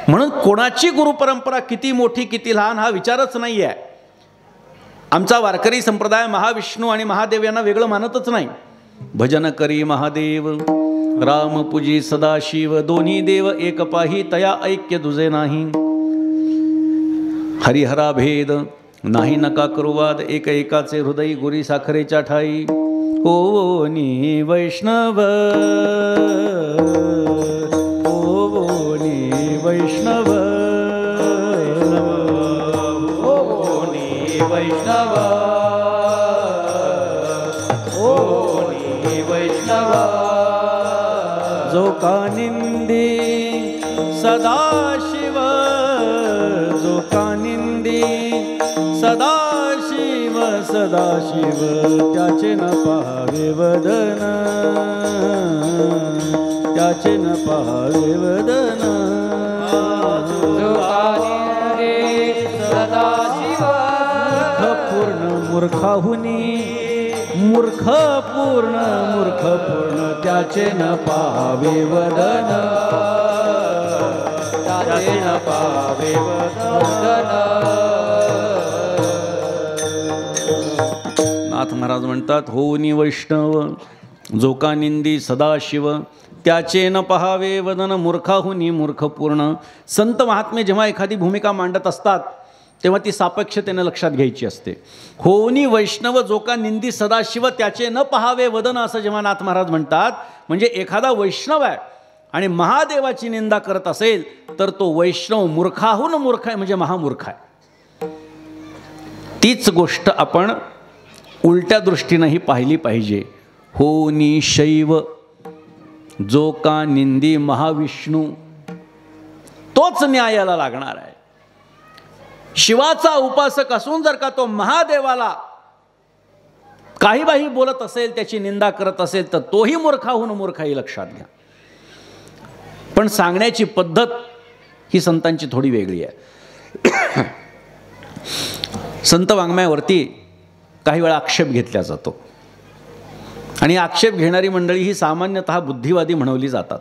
म्हणून कोणाची गुरुपरंपरा किती मोठी किती लहान हा विचारच नाही आहे. आमचा वारकरी संप्रदाय महाविष्णू आणि महादेव यांना वेगळं मानतच नाही. भजन करी महादेव राम पूजी सदाशिव, दोन्ही देव एक पाही तया ऐक्य दुजे नाही. हरिहरा भेद नाही नका करुवाद, एक एकाचे हृदय गुरी साखरेच्या ठाई. ओनी वैष्णव ओनी वैष्णव ओनी वैष्णव ओनी वैष्णव. जो का निंदी सदाशिव, जो का निंदी सदाशिव सदाशिव, त्याचे न पाहावे वदन, त्याचे न पाहावे वदन. जो कानिंदे सदाशिव, पूर्ण मूर्खाहुनी मूर्ख पूर्ण मूर्ख पूर्ण, त्याचे न पाहावे वदन, त्याचे न पाहावे वदन. नाथ महाराज म्हणतात होनी वैष्णव, जो का निंदी सदाशिव, त्याचे न पहावे वदन, मूर्खाहुनी मूर्ख पूर्ण. संत महात्मे जेव्हा एखादी भूमिका मांडत असतात तेव्हा ती सापेक्षतेने लक्षात घ्यायची असते. होनी वैष्णव, जो का निंदी सदाशिव, त्याचे न पहावे वदन, असं जेव्हा नाथ महाराज म्हणतात म्हणजे एखादा वैष्णव आहे आणि महादेवाची निंदा करत असेल तर तो वैष्णव मूर्खाहून मूर्ख आहे, म्हणजे महामूर्ख आहे. तीच गोष्ट आपण उलट्या दृष्टीनेही पाहिली पाहिजे. होनी शैव, जो का निंदी महाविष्णू, तोच न्यायाला लागणार आहे. शिवाचा उपासक असून जर का तो महादेवाला काही बाही बोलत असेल, त्याची निंदा करत असेल तर तोही मूर्खाहून मूर्खाही, लक्षात घ्या. पण सांगण्याची पद्धत ही संतांची थोडी वेगळी आहे. संत वाङ्मयावरती काही वेळा आक्षेप घेतला जातो आणि आक्षेप घेणारी मंडळी ही सामान्यतः बुद्धिवादी म्हणवली जातात.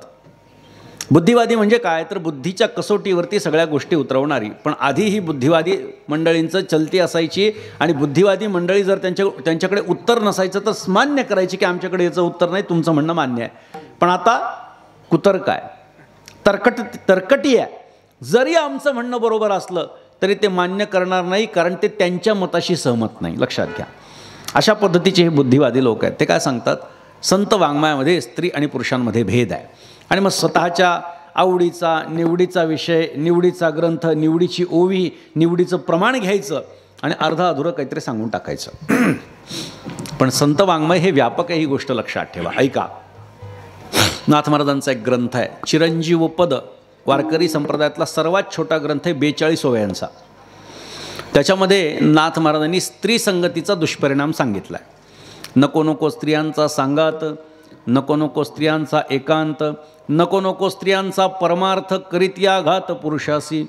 बुद्धिवादी म्हणजे काय तर बुद्धीच्या कसोटीवरती सगळ्या गोष्टी उतरवणारी. पण आधी ही बुद्धिवादी मंडळींचं चलती असायची आणि बुद्धिवादी मंडळी जर त्यांच्याकडे उत्तर नसायचं तर मान्य करायची की आमच्याकडे याचं उत्तर नाही, तुमचं म्हणणं मान्य आहे. पण आता कुतर्क आहे, तरकटी आहे. जरी आमचं म्हणणं बरोबर असलं तरी ते मान्य करणार नाही, कारण ते त्यांच्या मताशी सहमत नाही. लक्षात घ्या. अशा पद्धतीचे हे बुद्धिवादी लोक आहेत. ते काय सांगतात, संत वाङ्मयामध्ये स्त्री आणि पुरुषांमध्ये भेद आहे आणि मग स्वतःच्या आवडीचा निवडीचा विषय, निवडीचा ग्रंथ, निवडीची ओवी, निवडीचं प्रमाण घ्यायचं आणि अर्धं अधुरं काहीतरी सांगून टाकायचं. पण संत वाङ्मय हे व्यापक आहे, ही गोष्ट लक्षात ठेवा. ऐका, नाथ महाराजांचा एक ग्रंथ आहे चिरंजीव पद, वारकरी संप्रदायातला सर्वात छोटा ग्रंथ आहे, 42 ओव्यांचा. त्याच्यामध्ये नाथ महाराजांनी स्त्री संगतीचा दुष्परिणाम सांगितला आहे. नको नको स्त्रियांचा सांगात, नको नको स्त्रियांचा एकांत, नको नको स्त्रियांचा परमार्थ, करीत या घात पुरुषासी.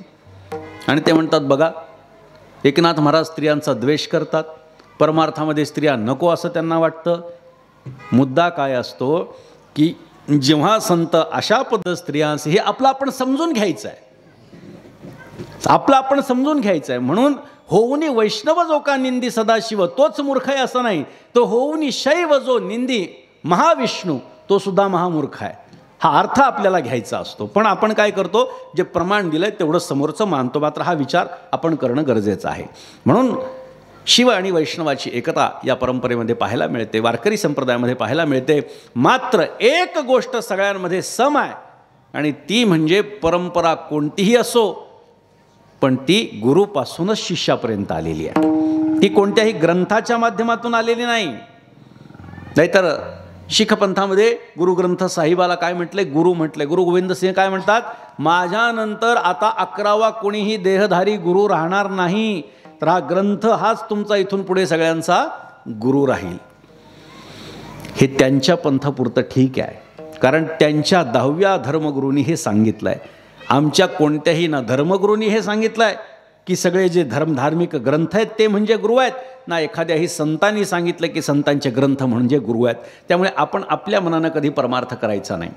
आणि ते म्हणतात बघा, एकनाथ महाराज स्त्रियांचा द्वेष करतात, परमार्थामध्ये स्त्रिया नको असं त्यांना वाटतं. मुद्दा काय असतो की जेव्हा संत अशा पद्धत स्त्रियांचे, हे आपलं आपण समजून घ्यायचं आहे, आपलं आपण समजून घ्यायचं आहे. म्हणून होऊनी वैष्णव जो का निंदी सदाशिव, तोच मूर्ख आहे असं नाही. तो होऊनी शैव जो निंदी महाविष्णू, तो सुद्धा महामूर्ख आहे. हा अर्थ आपल्याला घ्यायचा असतो. पण आपण काय करतो, जे प्रमाण दिलं आहे तेवढं समोरचं मानतो. मात्र हा विचार आपण करणं गरजेचं आहे. म्हणून शिव आणि वैष्णवाची एकता या परंपरेमध्ये पाहायला मिळते, वारकरी संप्रदायामध्ये पाहायला मिळते. मात्र एक गोष्ट सगळ्यांमध्ये सम आहे आणि ती म्हणजे परंपरा कोणतीही असो पण ती गुरुपासूनच शिष्यापर्यंत आलेली आहे. ती कोणत्याही ग्रंथाच्या माध्यमातून आलेली नाही. नाहीतर शीख पंथामध्ये गुरुग्रंथ साहिबाला काय म्हटले, गुरु म्हटले. गुरु गोविंद सिंह काय म्हणतात, माझ्यानंतर आता 11वा कोणीही देहधारी गुरु राहणार नाही, तर हा ग्रंथ हाच तुमचा इथून पुढे सगळ्यांचा गुरु राहील. हे त्यांच्या पंथापुरतं ठीक आहे, कारण त्यांच्या 10व्या धर्मगुरूंनी हे सांगितलं आहे. आमच्या कोणत्याही ना धर्मगुरूंनी हे सांगितलं आहे की सगळे जे धार्मिक ग्रंथ आहेत ते म्हणजे गुरु आहेत, ना एखाद्याही संतांनी सांगितलं की संतांचे ग्रंथ म्हणजे गुरु आहेत. त्यामुळे आपण आपल्या मनानं कधी परमार्थ करायचा नाही.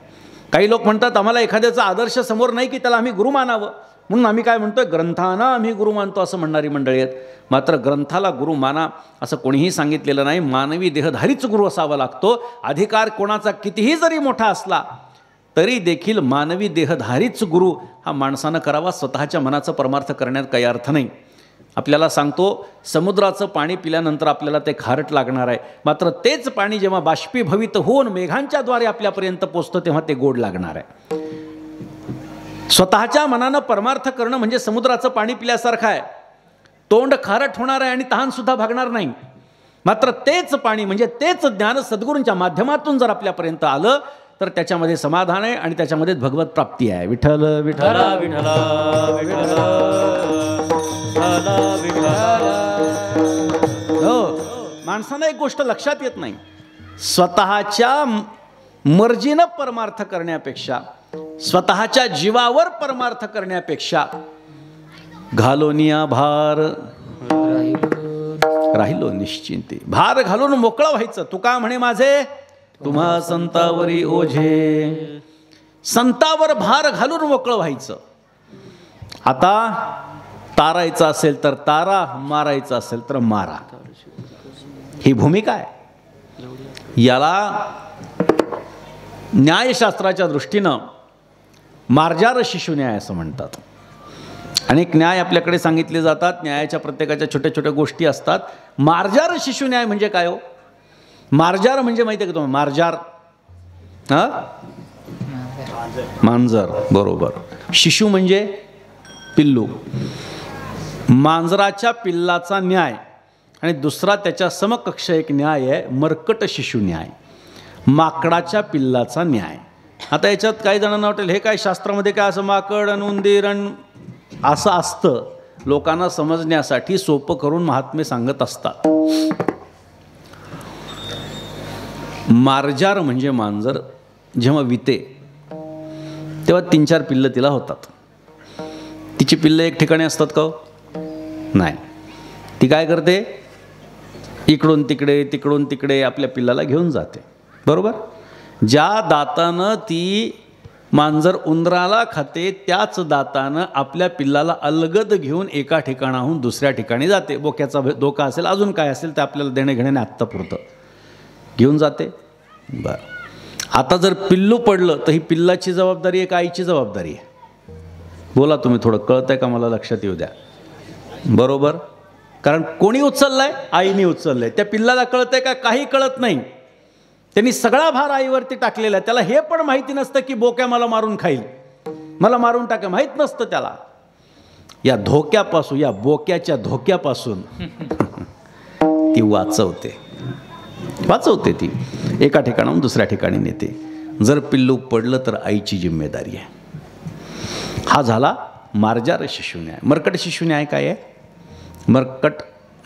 काही लोक म्हणतात आम्हाला एखाद्याचा आदर्श समोर नाही की त्याला आम्ही गुरु मानावं. म्हणून आम्ही काय म्हणतोय, ग्रंथांना आम्ही गुरु मानतो असं म्हणणारी मंडळी आहेत. मात्र ग्रंथाला गुरु माना असं कोणीही सांगितलेलं नाही. मानवी देहधारीच गुरु असावा लागतो. अधिकार कोणाचा कितीही जरी मोठा असला तरी देखील मानवी देहधारीच गुरु हा माणसानं करावा. स्वतःच्या मनाचा परमार्थ करण्यात काही अर्थ नाही. आपल्याला सांगतो, समुद्राचं पाणी पिल्यानंतर आपल्याला ते खारट लागणार आहे, मात्र तेच पाणी जेव्हा बाष्पीभवित होऊन मेघांच्याद्वारे आपल्यापर्यंत पोचतं तेव्हा ते गोड लागणार आहे. स्वतःच्या मनानं परमार्थ करणं म्हणजे समुद्राचं पाणी पिल्यासारखं आहे. तोंड खारट होणार आहे आणि तहानसुद्धा भागणार नाही. मात्र तेच पाणी म्हणजे तेच ज्ञान सद्गुरूंच्या माध्यमातून जर आपल्यापर्यंत आलं तर त्याच्यामध्ये समाधान आहे आणि त्याच्यामध्ये भगवत प्राप्ती आहे. विठ्ठल विठ्ठल विठ्ठल विठ्ठल हो, माणसानं एक गोष्ट लक्षात येत नाही. स्वतःच्या मर्जीनं परमार्थ करण्यापेक्षा, स्वतःच्या जीवावर परमार्थ करण्यापेक्षा घालोनिया भार राहिलो निश्चिंती. भार घालून मोकळं व्हायचं. तुका म्हणे माझे तुम्हा संतावरी ओझे. संतावर भार घालून मोकळं व्हायचं. आता तारायचं असेल तर तारा, मारायचं असेल तर मारा, ही भूमिका आहे. याला न्यायशास्त्राच्या दृष्टीनं मार्जार शिशुन्याय असं म्हणतात. अनेक न्याय आपल्याकडे सांगितले जातात. न्यायाच्या प्रत्येकाच्या छोट्या छोट्या गोष्टी असतात. मार्जार शिशुन्याय म्हणजे काय हो? मार्जार म्हणजे माहिती आहे का तुम्हाला? मार्जार मांजर, बरोबर. शिशु म्हणजे पिल्लू. मांजराच्या पिल्लाचा न्याय आणि दुसरा त्याच्या समकक्ष एक न्याय आहे मर्कट शिशु न्याय, माकडाच्या पिल्लाचा न्याय. आता याच्यात काही जणांना वाटेल हे काय शास्त्रामध्ये काय असं माकड आणि उंदीर आणि असं असतं. लोकांना समजण्यासाठी सोपं करून महात्मे सांगत असतात. मार्जार म्हणजे मांजर जेव्हा विते तेव्हा 3-4 पिल्लं तिला होतात. तिची पिल्लं एक ठिकाणी असतात का? नाही. ती काय करते? इकडून तिकडे तिकडून तिकडे आपल्या पिल्लाला घेऊन जाते, बरोबर. ज्या दातानं ती मांजर उंदराला खाते त्याच दातानं आपल्या पिल्लाला अलगद घेऊन एका ठिकाणाहून दुसऱ्या ठिकाणी जाते. बोक्याचा धोका असेल, अजून काय असेल ते आपल्याला देणे घेण्याने आत्ता पुरतं घेऊन जाते. बरं, आता जर पिल्लू पडलं तर ही पिल्लाची जबाबदारी आहे का आईची जबाबदारी आहे? बोला तुम्ही, थोडं कळतंय का मला? लक्षात येऊ द्या. बरोबर, कारण कोणी उचललंय? आईने उचललंय. त्या पिल्लाला कळतंय का? काही कळत नाही. त्यांनी सगळा भार आईवरती टाकलेला आहे. त्याला हे पण माहिती नसतं की बोक्या मला मारून खाईल, मला मारून टाकेल, माहीत नसतं त्याला. या धोक्यापासून, या बोक्याच्या धोक्यापासून ती वाचवते ती. एका ठिकाणाहून दुसऱ्या ठिकाणी नेते. जर पिल्लू पडलं तर आईची जिम्मेदारी आहे. हा झाला मार्जार शिशुन्याय. मर्कट शिशुन्याय काय आहे? मर्कट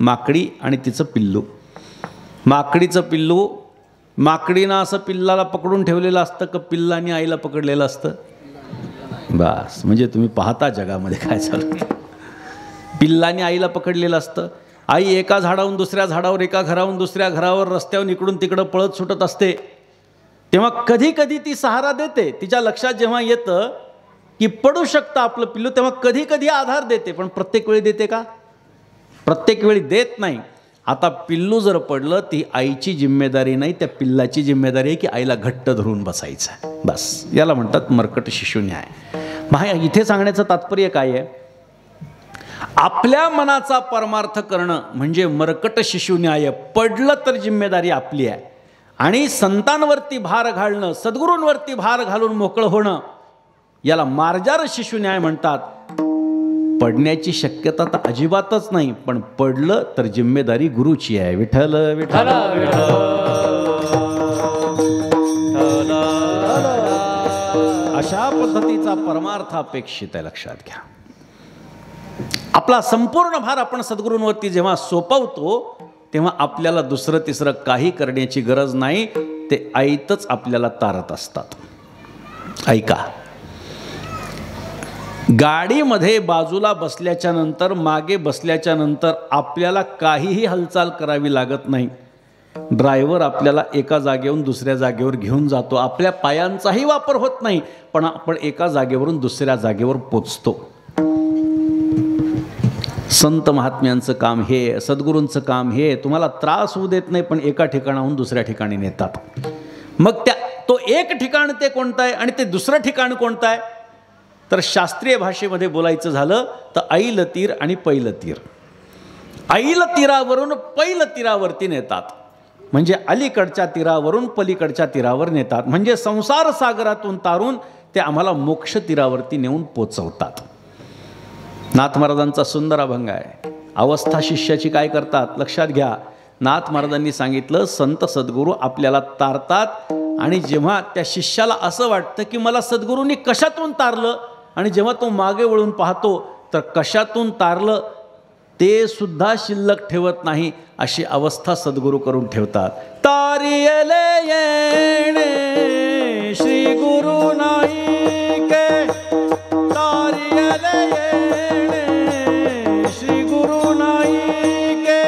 माकडी आणि तिचं पिल्लू. माकडीचं पिल्लू, माकडीनं असं पिल्लाला पकडून ठेवलेलं असतं का पिल्लाने आईला पकडलेलं असतं? बस, म्हणजे तुम्ही पाहता जगामध्ये काय चालतं. पिल्लाने आईला पकडलेलं असतं. आई एका झाडावरून दुसऱ्या झाडावर, एका घरावरून दुसऱ्या घरावर, रस्त्यावर इकडून तिकडं पळत सुटत असते. तेव्हा कधी कधी ती सहारा देते. तिच्या लक्षात जेव्हा येतं की पडू शकतं आपलं पिल्लू, तेव्हा कधी कधी आधार देते. पण प्रत्येक वेळी देते का? प्रत्येक वेळी देत नाही. आता पिल्लू जर पडलं ती आईची जिम्मेदारी नाही, त्या पिल्लाची जिम्मेदारी आहे की आईला घट्ट धरून बसायचं. बस, याला म्हणतात मर्कट शिशुन्याय. इथे सांगण्याचं तात्पर्य काय आहे? आपल्या मनाचा परमार्थ करणं म्हणजे मर्कट शिशुन्याय. पडलं तर जिम्मेदारी आपली आहे. आणि संतांवरती भार घालणं, सद्गुरूंवरती भार घालून मोकळं होणं, याला मार्जार शिशुन्याय म्हणतात. पडण्याची शक्यता तर अजिबातच नाही, पण पडलं तर जिम्मेदारी गुरुची आहे. विठ्ठल विठ्ठल अशा पद्धतीचा परमार्थ अपेक्षित आहे. लक्षात घ्या. आपला संपूर्ण भार आपण सद्गुरूंवरती जेव्हा सोपवतो तेव्हा आपल्याला दुसरं तिसरं काही करण्याची गरज नाही. ते आईतच आपल्याला तारत असतात. ऐका, गाडीमध्ये बाजूला बसल्याच्या नंतर, मागे बसल्याच्या नंतर आपल्याला काहीही हालचाल करावी लागत नाही. ड्रायव्हर आपल्याला एका जागेवरून दुसऱ्या जागेवर घेऊन जातो. आपल्या पायांचाही वापर होत नाही, पण आपण एका जागेवरून दुसऱ्या जागेवर पोचतो. संत महात्म्यांचं काम हे, सद्गुरूंचं काम हे तुम्हाला त्रास होऊ देत नाही, पण एका ठिकाणाहून दुसऱ्या ठिकाणी नेतात. मग तो एक ठिकाण ते कोणतं आहे आणि ते दुसरं ठिकाण कोणतं आहे, तर शास्त्रीय भाषेमध्ये बोलायचं झालं तर ऐल तीर आणि पैल तीर. ऐल तीरावरून पैल तीरावरती नेतात, म्हणजे अलीकडच्या तीरावरून पलीकडच्या तीरावर नेतात, म्हणजे संसार सागरातून तारून ते आम्हाला मोक्ष तीरावरती नेऊन पोचवतात. नाथ महाराजांचा सुंदर अभंग आहे. अवस्था शिष्याची काय करतात लक्षात घ्या. नाथ महाराजांनी सांगितलं संत सद्गुरू आपल्याला तारतात आणि जेव्हा त्या शिष्याला असं वाटतं की मला सद्गुरूंनी कशातून तारलं, आणि जेव्हा तो मागे वळून पाहतो तर कशातून तारलं ते सुद्धा शिल्लक ठेवत नाही, अशी अवस्था सद्गुरू करून ठेवतात. तारियले येणे श्री गुरु नाही के, तारियले येणे श्री गुरु नाही के,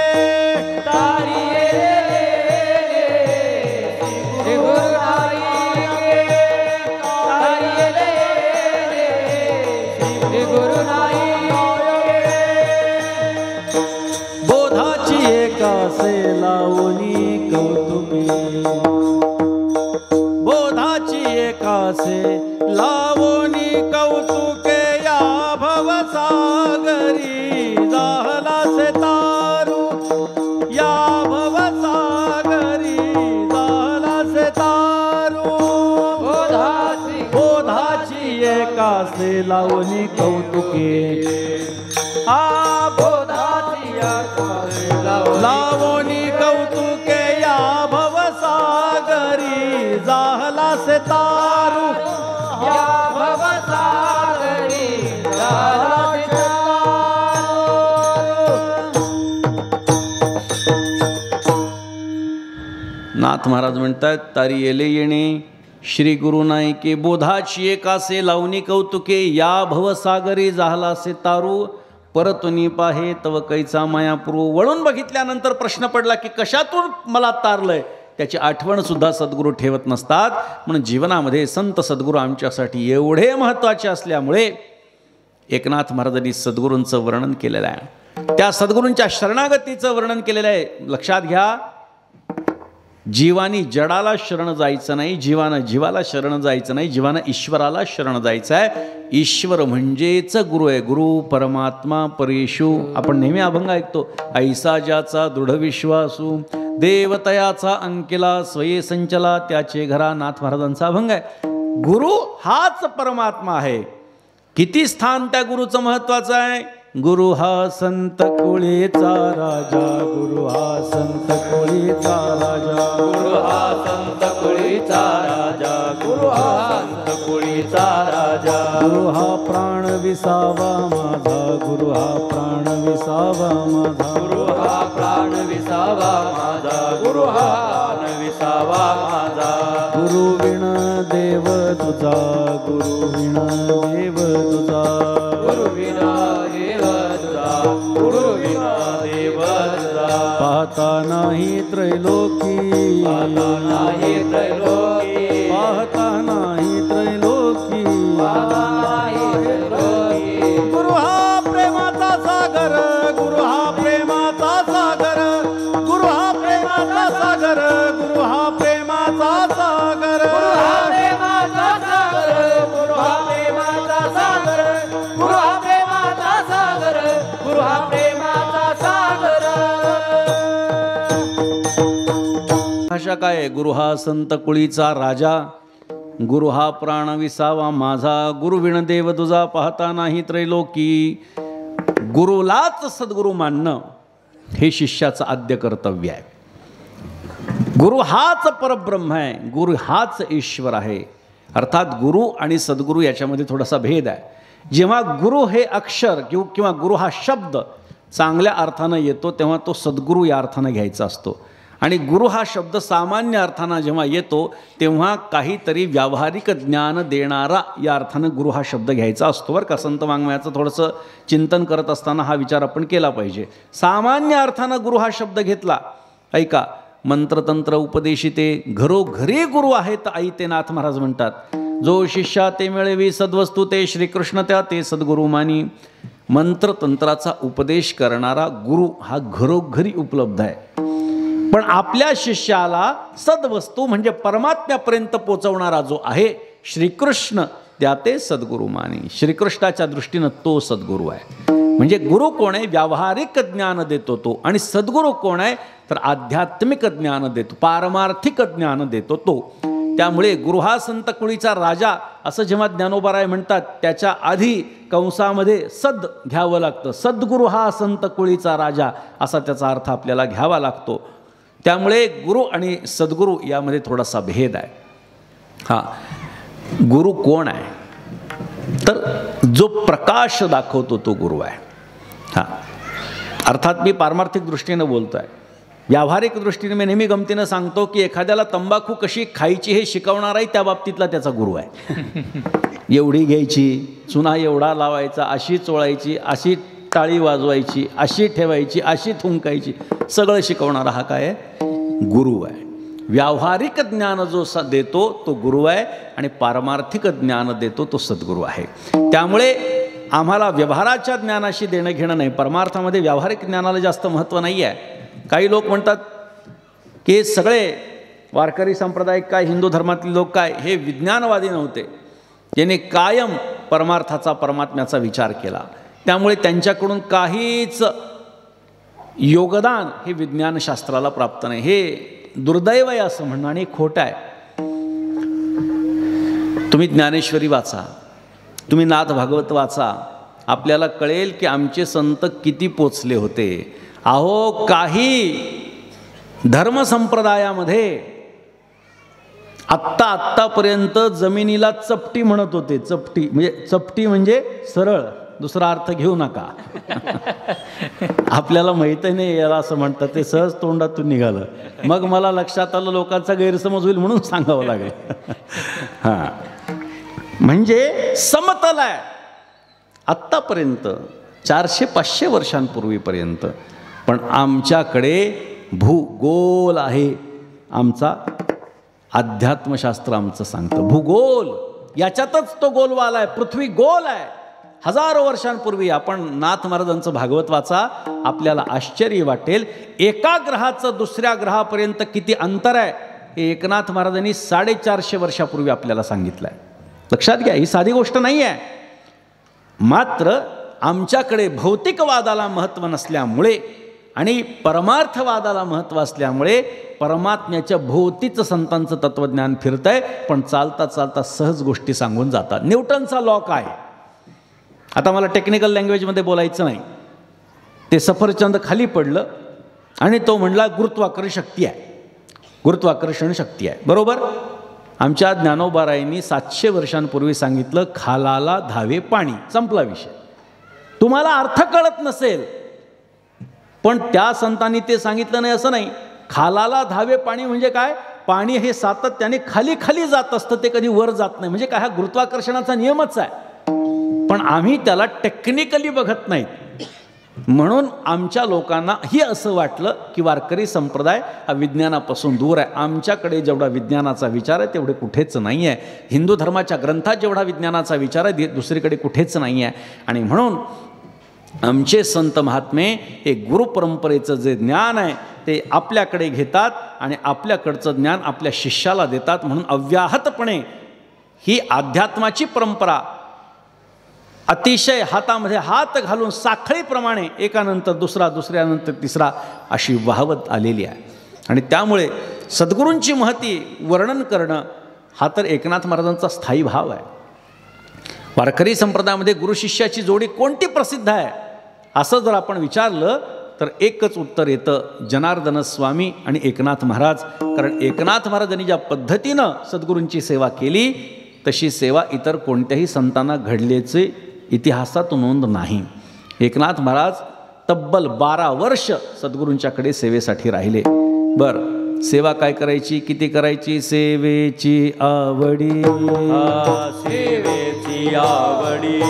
तारियले श्री गुरु नाही के, तारियले श्री गुरु नाही के. बोधाची एकासे लावणी कौतुकी, बोधाची एकासे लावणी कौतुके, या भवसागरी जाहलासे तारू, या भवसागरी जाहलासे तारू. बोधाची एकासे लावणी कौतुके, आ बोधाची एकासे लावणी कौतुके, या भवसागरी जाहलासे तारू, या भवसागरी जाहलासे नाथ महाराज म्हणतात तारी येले येणे श्री गुरु नायके, बोधाची एकासे लावणी कौतुके, या भवसागरी जाहलासे तारू. परतुनी पाहे तव कैचा मायापुरू. वळून बघितल्यानंतर प्रश्न पडला की कशातून मला तारलंय, त्याची आठवण सुद्धा सद्गुरू ठेवत नसतात. म्हणून जीवनामध्ये संत सद्गुरू आमच्यासाठी एवढे महत्त्वाचे असल्यामुळे एकनाथ महाराजांनी सद्गुरूंचं वर्णन केलेलं आहे, त्या सद्गुरूंच्या शरणागतीचं वर्णन केलेलं आहे. लक्षात घ्या, जीवानी जडाला शरण जायचं नाही, जीवानं जीवाला शरण जायचं नाही, जीवानं ईश्वराला शरण जायचं आहे. ईश्वर म्हणजेच गुरु आहे. गुरु परमात्मा परेशू. आपण नेहमी अभंग ऐकतो, ऐसा ज्याचा दृढ विश्वासू, देवतयाचा अंकिला स्वये संचला त्याचे घरा. नाथ महाराजांचा अभंग आहे. गुरु हाच परमात्मा आहे. किती स्थान त्या गुरुचं महत्वाचं आहे. गुरु हा संत कोळीचा राजा, गुरु हा संत कोळीचा राजा, गुरु हा संत कुळीचा राजा, गुरु हा संत कुळीचा राजा. गुरु हा प्राण विसावा माझा, गुरु हा प्राण विसावा माझा, गुरु हा प्राण विसावा माझा, गुरु हा प्राण विसावा माझा. गुरु विण देव तुझा, गुरु विण देव तुझा, गुरु विना देव तुझा, गुरु विना देव तुझा. पाहता नाही त्रैलोकी, पाहता नाही त्रैलोकी, पाहता नाही त्रैलोकी, पाहता नाही त्रैलोकी. गुरु हा प्रेमाचा सागर, गुरु हा प्रेमाचा सागर, गुरु हा प्रेमाचा सागर, गुरु हा प्रेमाचा सागर, गुरु हा प्रेमाचा सागर, गुरु हा प्रेमाचा सागर, गुरु हा प्रेमाचा सागर, गुरु हा प्रेमाचा सागर. भाषा काय आहे? गुरु हा संत कुळीचा राजा, गुरु हा प्राण विसावा माझा, गुरु विण देव तुझा, पाहता नाही त्रैलोकी. गुरुलाच सद्गुरू मानणं हे शिष्याचं आद्य कर्तव्य आहे. गुरु हाच परब्रह्म आहे, गुरु हाच ईश्वर आहे. अर्थात गुरु आणि सद्गुरू याच्यामध्ये थोडासा भेद आहे. जेव्हा गुरु हे अक्षर किंवा गुरु हा शब्द चांगल्या अर्थानं येतो तेव्हा तो सद्गुरू या अर्थानं घ्यायचा असतो, आणि गुरु हा शब्द सामान्य अर्थानं जेव्हा येतो तेव्हा काहीतरी व्यावहारिक ज्ञान देणारा या अर्थानं गुरु हा शब्द घ्यायचा असतो. बरं का, संत वाङ्मयाचं थोडंसं चिंतन करत असताना हा विचार आपण केला पाहिजे. सामान्य अर्थानं गुरु हा शब्द घेतला, ऐका, मंत्रतंत्र उपदेशिते घरोघरी गुरु आहेत ऐते. नाथ महाराज म्हणतात, जो शिष्या ते मिळवी सद्वस्तू ते श्रीकृष्ण त्या ते सद्गुरू मानी. मंत्रतंत्राचा उपदेश करणारा गुरु हा घरोघरी उपलब्ध आहे. पण आपल्या शिष्याला सद्वस्तू म्हणजे परमात्म्यापर्यंत पोचवणारा जो आहे श्रीकृष्ण, त्या ते सद्गुरू मानी. श्रीकृष्णाच्या दृष्टीनं तो सद्गुरू आहे. म्हणजे गुरु कोण आहे? व्यावहारिक ज्ञान देतो तो. आणि सद्गुरू कोण आहे? तर आध्यात्मिक ज्ञान देतो, पारमार्थिक ज्ञान देतो तो. त्यामुळे गुरु हा संत कुळीचा राजा असं जेव्हा ज्ञानोबाराय म्हणतात, त्याच्या आधी कंसामध्ये सद घ्यावं लागतं. सद्गुरू हा संत कुळीचा राजा असा त्याचा अर्थ आपल्याला घ्यावा लागतो. त्यामुळे गुरु आणि सद्गुरू यामध्ये थोडासा भेद आहे. हां, गुरु कोण आहे? तर जो प्रकाश दाखवतो तो गुरु आहे. हां, अर्थात मी पारमार्थिक दृष्टीनं बोलतो आहे. व्यावहारिक दृष्टीने मी नेहमी गमतीनं सांगतो की एखाद्याला तंबाखू कशी खायची हे शिकवणाराही त्या बाबतीतला त्याचा गुरु आहे. एवढी घ्यायची, चुना एवढा लावायचा, अशी चोळायची, अशी टाळी वाजवायची, अशी ठेवायची, अशी थुंकायची, सगळं शिकवणारा हा काय आहे? गुरु आहे. व्यावहारिक ज्ञान जो देतो तो गुरु आहे आणि पारमार्थिक ज्ञान देतो तो सद्गुरू आहे. त्यामुळे आम्हाला व्यवहाराच्या ज्ञानाशी देणं घेणं नाही. परमार्थामध्ये व्यावहारिक ज्ञानाला जास्त महत्त्व नाही आहे. काही लोक म्हणतात की सगळे वारकरी संप्रदाय काय, हिंदू धर्मातील लोक काय, हे विज्ञानवादी नव्हते. त्याने कायम परमार्थाचा, परमात्म्याचा विचार केला. त्यामुळे त्यांच्याकडून काहीच योगदान हे विज्ञानशास्त्राला प्राप्त नाही. हे दुर्दैव आहे असं म्हणणं आणि खोटं आहे. तुम्ही ज्ञानेश्वरी वाचा, तुम्ही नाथ भागवत वाचा, आपल्याला कळेल की आमचे संत किती पोचले होते. अहो, काही धर्मसंप्रदायामध्ये आत्तापर्यंत जमिनीला चपटी म्हणत होते. चपटी म्हणजे सरळ, दुसरा अर्थ घेऊ नका. आपल्याला माहीतही नाही याला असं म्हणतात, ते सहज तोंडातून निघालं. मग मला लक्षात आलं लोकांचा गैरसमज होईल म्हणून सांगावं लागेल. हां, म्हणजे समतल आहे. आत्तापर्यंत 400-500 वर्षांपूर्वीपर्यंत. पण आमच्याकडे भूगोल आहे. आमचा अध्यात्मशास्त्र आमचं सांगतं भूगोल, याच्यातच तो गोलवाला आहे. पृथ्वी गोल आहे. हजारो वर्षांपूर्वी आपण नाथ महाराजांचं भागवत वाचा, आपल्याला आश्चर्य वाटेल. एका ग्रहाचं दुसऱ्या ग्रहापर्यंत किती अंतर आहे हे एकनाथ महाराजांनी 450 वर्षापूर्वी आपल्याला सांगितलं आहे. लक्षात घ्या, ही साधी गोष्ट नाही आहे. मात्र आमच्याकडे भौतिकवादाला महत्त्व नसल्यामुळे आणि परमार्थवादाला महत्त्व असल्यामुळे परमात्म्याच्या भोवतीचं संतांचं तत्त्वज्ञान फिरतंय. पण चालता चालता सहज गोष्टी सांगून जातात. न्यूटनचा लॉ काय? आता मला टेक्निकल लँग्वेजमध्ये बोलायचं नाही. ते सफरचंद खाली पडलं आणि तो म्हणला गुरुत्वाकर्षण शक्ती आहे, गुरुत्वाकर्षण शक्ती आहे. बरोबर. आमच्या ज्ञानोबारायांनी 700 वर्षांपूर्वी सांगितलं खालाला धावे पाणी, संपला विषय. तुम्हाला अर्थ कळत नसेल पण त्या संतांनी ते सांगितलं नाही असं नाही. खालाला धावे पाणी म्हणजे काय? पाणी हे सातत्याने खाली खाली जात असतं, ते कधी वर जात नाही. म्हणजे काय? हा गुरुत्वाकर्षणाचा नियमच आहे. पण आम्ही त्याला टेक्निकली बघत नाहीत. म्हणून आमच्या लोकांना ही असं वाटलं की वारकरी संप्रदाय हा विज्ञानापासून दूर आहे. आमच्याकडे जेवढा विज्ञानाचा विचार आहे तेवढे कुठेच नाही आहे. हिंदू धर्माच्या ग्रंथात जेवढा विज्ञानाचा विचार आहे दुसरीकडे कुठेच नाही आहे. आणि म्हणून आमचे संत महात्मे हे गुरुपरंपरेचं जे ज्ञान आहे ते आपल्याकडे घेतात आणि आपल्याकडचं ज्ञान आपल्या शिष्याला देतात. म्हणून अव्याहतपणे ही अध्यात्माची परंपरा अतिशय हातामध्ये हात घालून साखळीप्रमाणे एकानंतर दुसरा, दुसऱ्यानंतर तिसरा अशी वाहवत आलेली आहे. आणि त्यामुळे सद्गुरूंची महती वर्णन करणं हा तर एकनाथ महाराजांचा स्थायी भाव आहे. वारकरी संप्रदायामध्ये गुरुशिष्याची जोडी कोणती प्रसिद्ध आहे असं जर आपण विचारलं तर एकच उत्तर येतं, जनार्दन स्वामी आणि एकनाथ महाराज. कारण एकनाथ महाराजांनी ज्या पद्धतीनं सद्गुरूंची सेवा केली तशी सेवा इतर कोणत्याही संतांना घडल्याचे इतिहासात नोंद नाही. एकनाथ महाराज तब्बल 12 वर्ष सद्गुरूंच्याकडे सेवेसाठी राहिले. बरं, सेवा काय करायची, किती करायची? सेवेची आवडी, सेवेची आवडी,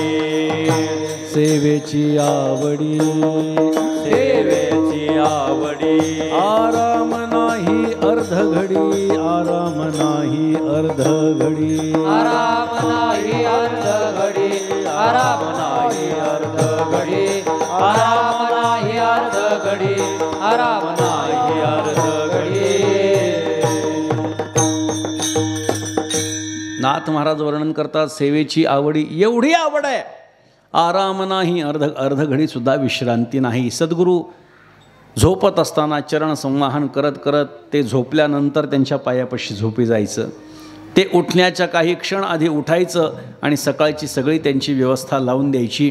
सेवेची आवडी, सेवेची आवडी. आराम नाही अर्ध घडी, आराम नाही अर्ध घडी, आराम नाही अर्ध घडी, आराम नाही अर्ध घडी. घडी आराम नाही अर्ध घडी. नाथ महाराज वर्णन करतात सेवेची आवडी एवढी आवड आहे, आराम नाही अर्ध घडी सुद्धा विश्रांती नाही. सद्गुरू झोपत असताना चरण संवाहन करत करत ते झोपल्यानंतर त्यांच्या पायापाशी झोपी जायचं. ते उठण्याच्या काही क्षण आधी उठायचं आणि सकाळची सगळी त्यांची व्यवस्था लावून द्यायची.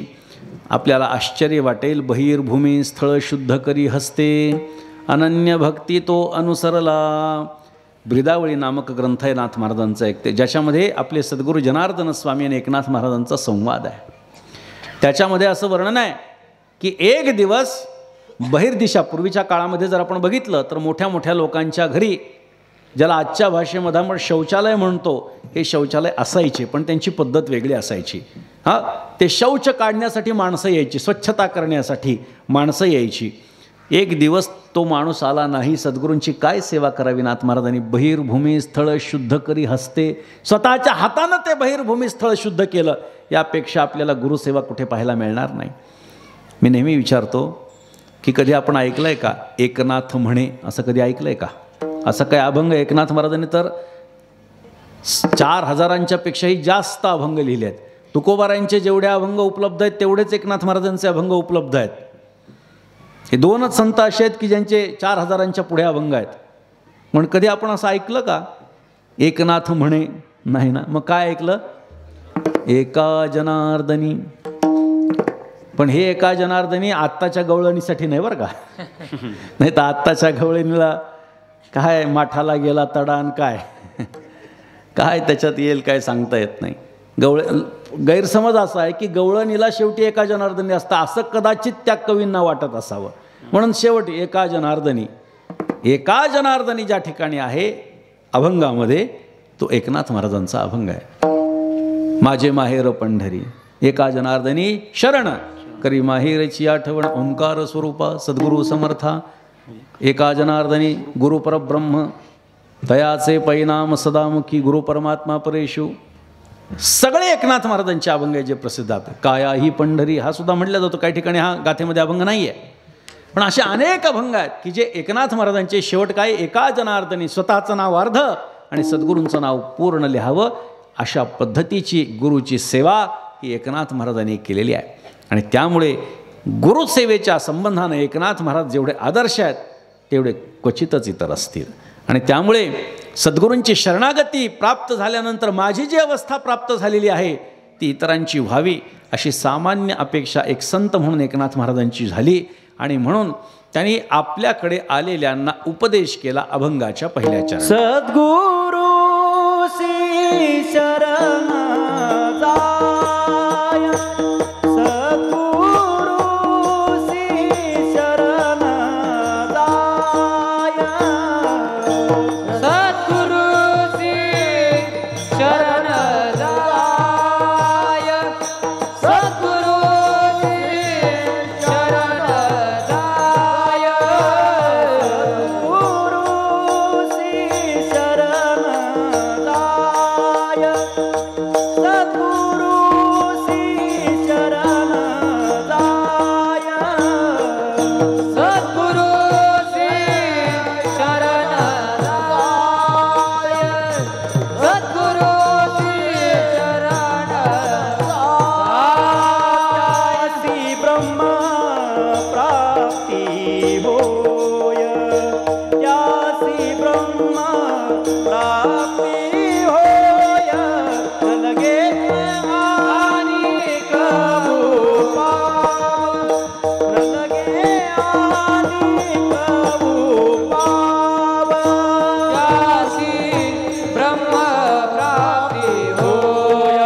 आपल्याला आश्चर्य वाटेल. बहिर्भूमी स्थळ शुद्ध करी हस्ते, अनन्य भक्ती तो अनुसरला. ब्रिदावळी नामक ग्रंथ आहे नाथ महाराजांचा एक, ते ज्याच्यामध्ये आपले सद्गुरू जनार्दन स्वामी आणि एकनाथ महाराजांचा संवाद आहे. त्याच्यामध्ये असं वर्णन आहे की एक दिवस बहिर्दिशा, पूर्वीच्या काळामध्ये जर आपण बघितलं तर मोठ्या मोठ्या लोकांच्या घरी, ज्याला आजच्या भाषेमध्ये आपण शौचालय म्हणतो, हे शौचालय असायचे, पण त्यांची पद्धत वेगळी असायची. हां, ते शौच काढण्यासाठी माणसं यायची, स्वच्छता करण्यासाठी माणसं यायची. एक दिवस तो माणूस आला नाही. सद्गुरूंची काय सेवा करावी नाथ महाराजांनी? बहिर्भूमी स्थळ शुद्ध करी हस्ते, स्वतःच्या हातानं ते बहिर्भूमी स्थळ शुद्ध केलं. यापेक्षा आपल्याला गुरुसेवा कुठे पाहायला मिळणार नाही. मी नेहमी विचारतो की कधी आपण ऐकलं आहे का एकनाथ म्हणे, असं कधी ऐकलं आहे का? असं काय अभंग एकनाथ महाराजांनी तर 4000 पेक्षाही जास्त अभंग लिहिले आहेत. तुकोबारायांचे जेवढे अभंग उपलब्ध आहेत तेवढेच एकनाथ महाराजांचे अभंग उपलब्ध आहेत. हे दोनच संत असे आहेत की ज्यांचे 4000 पुढे अभंग आहेत. म्हणून कधी आपण असं ऐकलं का एकनाथ म्हणे? नाही ना. मग काय ऐकलं? एका जनार्दनी. पण हे एका जनार्दनी आत्ताच्या गवळणीसाठी नाही बरं का. नाही तर आत्ताच्या गवळणीला काय माठाला गेला तडान काय काय त्याच्यात येईल काय सांगता येत नाही. गैरसमज असा आहे की गवळणीला शेवटी एका जनार्दनी असतं, असं कदाचित त्या कवींना वाटत असावं. म्हणून शेवटी एका जनार्दनी, एका जनार्दनी ज्या ठिकाणी आहे अभंगामध्ये, तो एकनाथ महाराजांचा अभंग आहे. माझे माहेर पंढरी, एका जनार्दनी शरण करी माहेरची आठवण, ओंकार स्वरूपा सद्गुरू समर्था. एका जनार्दनी गुरु परब्रह्म, दयाचे परिणाम सदामुखी गुरु परमात्मा परेशू. सगळे एकनाथ महाराजांचे अभंग आहे जे प्रसिद्ध आहेत. काया ही पंढरी हा सुद्धा म्हटला जातो. काही ठिकाणी हा गाथेमध्ये अभंग नाही आहे, पण असे अनेक अभंग आहेत की जे एकनाथ महाराजांचे शेवट काय, एका जनार्दनी, स्वतःचं नाव अर्ध आणि सद्गुरूंचं नाव पूर्ण लिहावं, अशा पद्धतीची गुरुची सेवा ही एकनाथ महाराजांनी केलेली आहे. आणि त्यामुळे गुरुसेवेच्या संबंधानं एकनाथ महाराज जेवढे आदर्श आहेत तेवढे क्वचितच इतर असतील. आणि त्यामुळे सद्गुरूंची शरणागती प्राप्त झाल्यानंतर माझी जी अवस्था प्राप्त झालेली आहे ती इतरांची व्हावी अशी सामान्य अपेक्षा एक संत म्हणून एकनाथ महाराजांची झाली. आणि म्हणून त्यांनी आपल्याकडे आलेल्यांना उपदेश केला अभंगाच्या पहिल्या चरणात. सद्गुरू श्री शरण जाय, सद्गुरू श्री शरण जाय, सद्गुरू श्री शरण जाय, सद्गुरू श्री शरण जाय, सद्गुरू श्री शरण जाय, सद्गुरू श्री शरण जाय, सद्गुरू श्री शरण जाय, सद्गुरू श्री शरण जाय. श्री ब्रह्म प्राप्ती होय, या श्री ब्रह्म प्राप्ती होय, लगे आणि कबू पाव, लगे आणि कबू पाव, या श्री ब्रह्म प्राप्ती होय,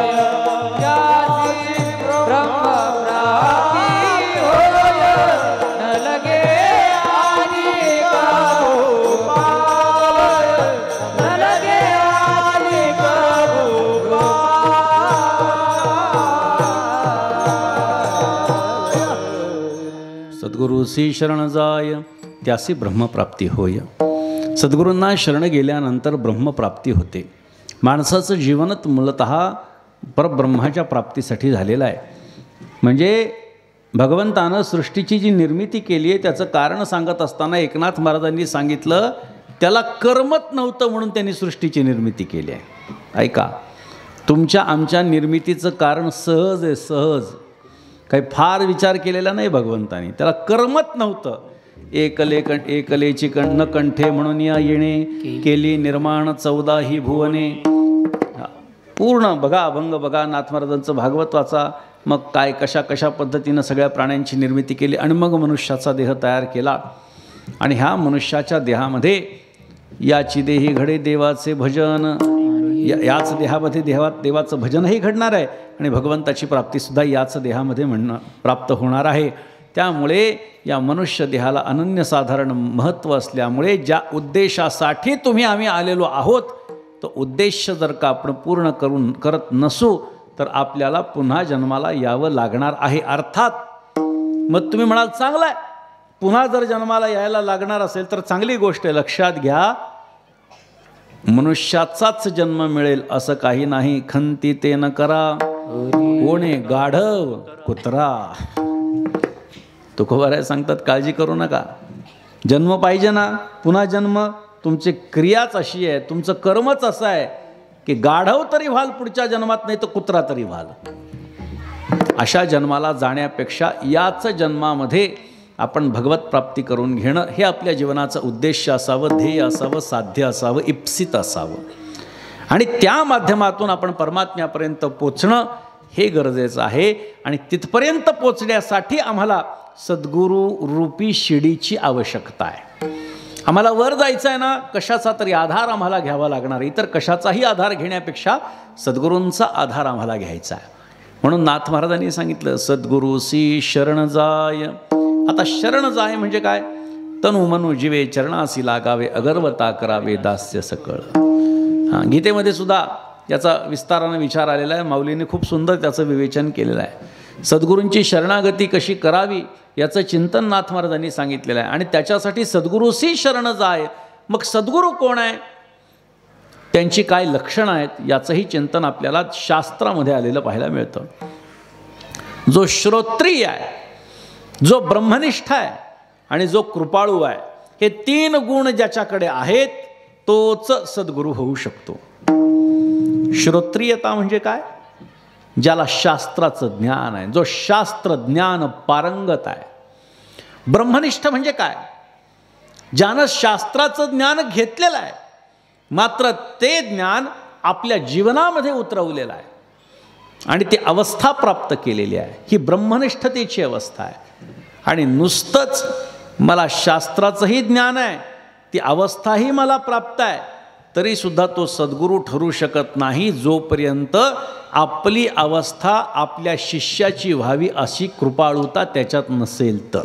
या श्री ब्रह्म प्राप्ती होय, लगे आणि कबू पाव, लगे आणि कबू पाव. सद्गुरूसी शरण जाय, त्यासी ब्रह्मप्राप्ती होय. सद्गुरूंना शरण गेल्यानंतर ब्रह्मप्राप्ती होते. माणसाचं जीवनच मूलतः परब्रह्माच्या प्राप्तीसाठी झालेलं आहे. म्हणजे भगवंतानं सृष्टीची जी निर्मिती केली आहे त्याचं कारण सांगत असताना एकनाथ महाराजांनी सांगितलं त्याला करमत नव्हतं म्हणून त्यांनी सृष्टीची निर्मिती केली आहे. ऐका, तुमच्या आमच्या निर्मितीचं कारण सहज आहे, सहज, काही फार विचार केलेला नाही भगवंतानी. त्याला करमत नव्हतं. एकलेची न कंठे म्हणून या येणे केली निर्माण 14 ही भुवने. पूर्ण बघा, अभंग बघा, नाथ महाराजांचं भागवत वाचा. मग काय कशा कशा पद्धतीनं सगळ्या प्राण्यांची निर्मिती केली आणि मग मनुष्याचा देह तयार केला. आणि ह्या मनुष्याच्या देहामध्ये याची देही घडे देवाचे भजन, याच देहामध्ये देवाचं भजनही घडणार आहे आणि भगवंताची प्राप्तीसुद्धा याच देहामध्ये प्राप्त होणार आहे. त्यामुळे या मनुष्य देहाला अनन्यसाधारण महत्त्व असल्यामुळे ज्या उद्देशासाठी आम्ही आलेलो आहोत तो उद्देश जर का आपण पूर्ण करत नसू तर आपल्याला पुन्हा जन्माला यावं लागणार आहे. अर्थात मग तुम्ही म्हणाल चांगलं आहे, पुन्हा जर जन्माला यायला लागणार असेल तर चांगली गोष्ट आहे. लक्षात घ्या, मनुष्याचाच जन्म मिळेल असं काही नाही. खंती ते न करा कोणे गाढव कुत्रा. तुकोबाराय सांगतात काळजी करू नका, जन्म पाहिजे ना, पुन्हा जन्म. तुमची क्रियाच अशी आहे, तुमचं कर्मच असं आहे की गाढव तरी व्हाल पुढच्या जन्मात, नाही तर कुत्रा तरी व्हाल. अशा जन्माला जाण्यापेक्षा याच जन्मामध्ये आपण भगवत प्राप्ती करून घेणं हे आपल्या जीवनाचं उद्देश असावं, ध्येय असावं, साध्य असावं, इप्सित असावं. आणि त्या माध्यमातून आपण परमात्म्यापर्यंत पोचणं हे गरजेचं आहे. आणि तिथपर्यंत पोचण्यासाठी आम्हाला सद्गुरू रूपी शिडीची आवश्यकता आहे. आम्हाला वर जायचं आहे ना, कशाचा तरी आधार आम्हाला घ्यावा लागणार. इतर कशाचाही आधार घेण्यापेक्षा सद्गुरूंचा आधार आम्हाला घ्यायचा आहे. म्हणून नाथ महाराजांनी सांगितलं सद्गुरूसी शरण जाय. आता शरण जाय म्हणजे काय? तनु मनु जीवे चरणासी लागावे, अगर्वता करावे दास्य सकळ. गीतेमध्ये सुद्धा याचा विस्ताराने विचार आलेला आहे. माऊलीने खूप सुंदर त्याचं विवेचन केलेलं आहे. सद्गुरूंची शरणागती कशी करावी याचं चिंतन नाथ महाराजांनी सांगितलेलं आहे. आणि त्याच्यासाठी सद्गुरूसी शरण जाय. मग सद्गुरू कोण आहे, त्यांची काय लक्षणं आहेत याचंही चिंतन आपल्याला शास्त्रामध्ये आलेलं पाहायला मिळतं. जो श्रोत्रिय आहे, जो ब्रह्मनिष्ठ आहे आणि जो कृपाळू आहे, हे 3 गुण ज्याच्याकडे आहेत तोच सद्गुरू होऊ शकतो. श्रोत्रियता म्हणजे काय? ज्याला शास्त्राचं ज्ञान आहे, जो शास्त्र ज्ञान पारंगत आहे. ब्रह्मनिष्ठ म्हणजे काय? ज्यानं शास्त्राचं ज्ञान घेतलेलं आहे मात्र ते ज्ञान आपल्या जीवनामध्ये उतरवलेलं आहे आणि ती अवस्था प्राप्त केलेली आहे. ही ब्रह्मनिष्ठतेची अवस्था आहे. आणि नुसतंच मला शास्त्राचंही ज्ञान आहे, ती अवस्थाही मला प्राप्त आहे, तरीसुद्धा तो सद्गुरू ठरू शकत नाही जोपर्यंत आपली अवस्था आपल्या शिष्याची व्हावी अशी कृपाळुता त्याच्यात नसेल तर.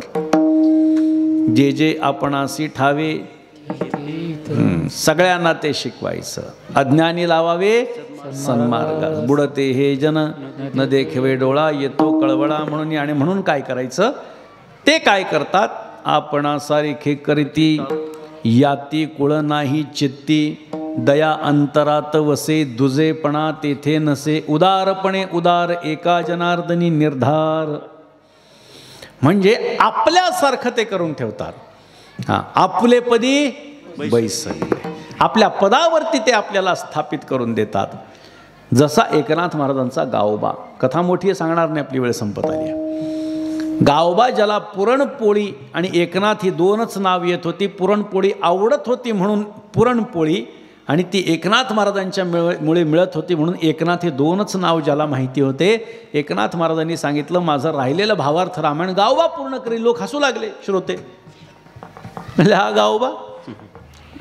जे जे आपणासी ठावे सगळ्यांना ते शिकवायचं. अज्ञानी लावावे सन्मार्गास, बुडते हे जन न देखवे डोळा, येतो कळवळा म्हणून. आणि म्हणून काय करायचं? ते काय करतात? आपणासारिखे करीती याती कुळ नाही चित्ती, दया अंतरात वसे दुजेपणा तेथे नसे, उदारपणे उदार एका जनार्दनी निर्धार. म्हणजे आपल्यासारखं ते करून ठेवतात. आपले पदी बैसले, आपल्या पदावरती ते आपल्याला स्थापित करून देतात. जसा एकनाथ महाराजांचा गावोबा. कथा मोठी सांगणार नाही, आपली वेळ संपत आली आहे. गावोबा ज्याला पुरणपोळी आणि एकनाथ ही 2च नाव येत होती. पुरणपोळी आवडत होती म्हणून पुरणपोळी, आणि ती एकनाथ महाराजांच्या मुळे मिळत होती म्हणून एकनाथ हे 2च नाव ज्याला माहिती होते. एकनाथ महाराजांनी सांगितलं माझं राहिलेलं भावार्थ रामायण गावोबा पूर्ण करेल. लोक हसू लागले श्रोते. म्हणजे हा गावोबा,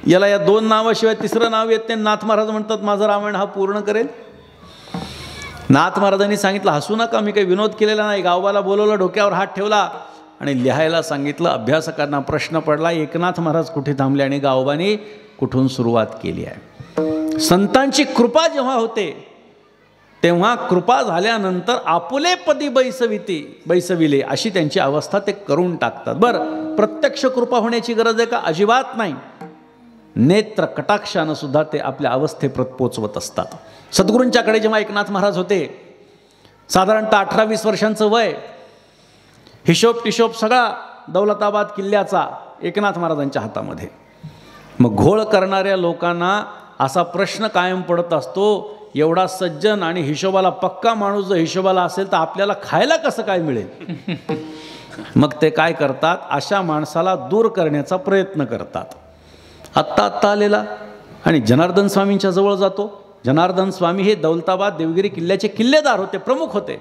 याला या 2 नावाशिवाय 3रं नाव येत नाही. नाथ महाराज म्हणतात माझं रामायण हा पूर्ण करेल. नाथ महाराजांनी सांगितलं हसू नका, मी काही विनोद केलेला नाही. गावोबाला बोलवलं, डोक्यावर हात ठेवला आणि लिहायला सांगितलं. अभ्यासकांना प्रश्न पडला एकनाथ महाराज कुठे थांबले आणि गावोबाने कुठून सुरुवात केली आहे. संतांची कृपा जेव्हा होते तेव्हा कृपा झाल्यानंतर आपुले पदी बैसविले अशी त्यांची अवस्था ते करून टाकतात. बरं, प्रत्यक्ष कृपा होण्याची गरज आहे का? अजिबात नाही. नेत्र कटाक्षानं सुद्धा ते आपल्या अवस्थेप्रत पोचवत असतात. सद्गुरूंच्याकडे जेव्हा एकनाथ महाराज होते, साधारणतः 18-20 वर्षांचं वय, हिशोब टिशोब सगळा दौलताबाद किल्ल्याचा एकनाथ महाराजांच्या हातामध्ये. मग घोळ करणाऱ्या लोकांना असा प्रश्न कायम पडत असतो, एवढा सज्जन आणि हिशोबाला पक्का माणूस जर हिशोबाला असेल तर आपल्याला खायला कसं काय मिळेल. मग ते काय करतात, अशा माणसाला दूर करण्याचा प्रयत्न करतात. आत्ता आलेला आणि जनार्दन स्वामींच्या जवळ जातो. जनार्दन स्वामी हे दौलताबाद देवगिरी किल्ल्याचे किल्लेदार होते, प्रमुख होते.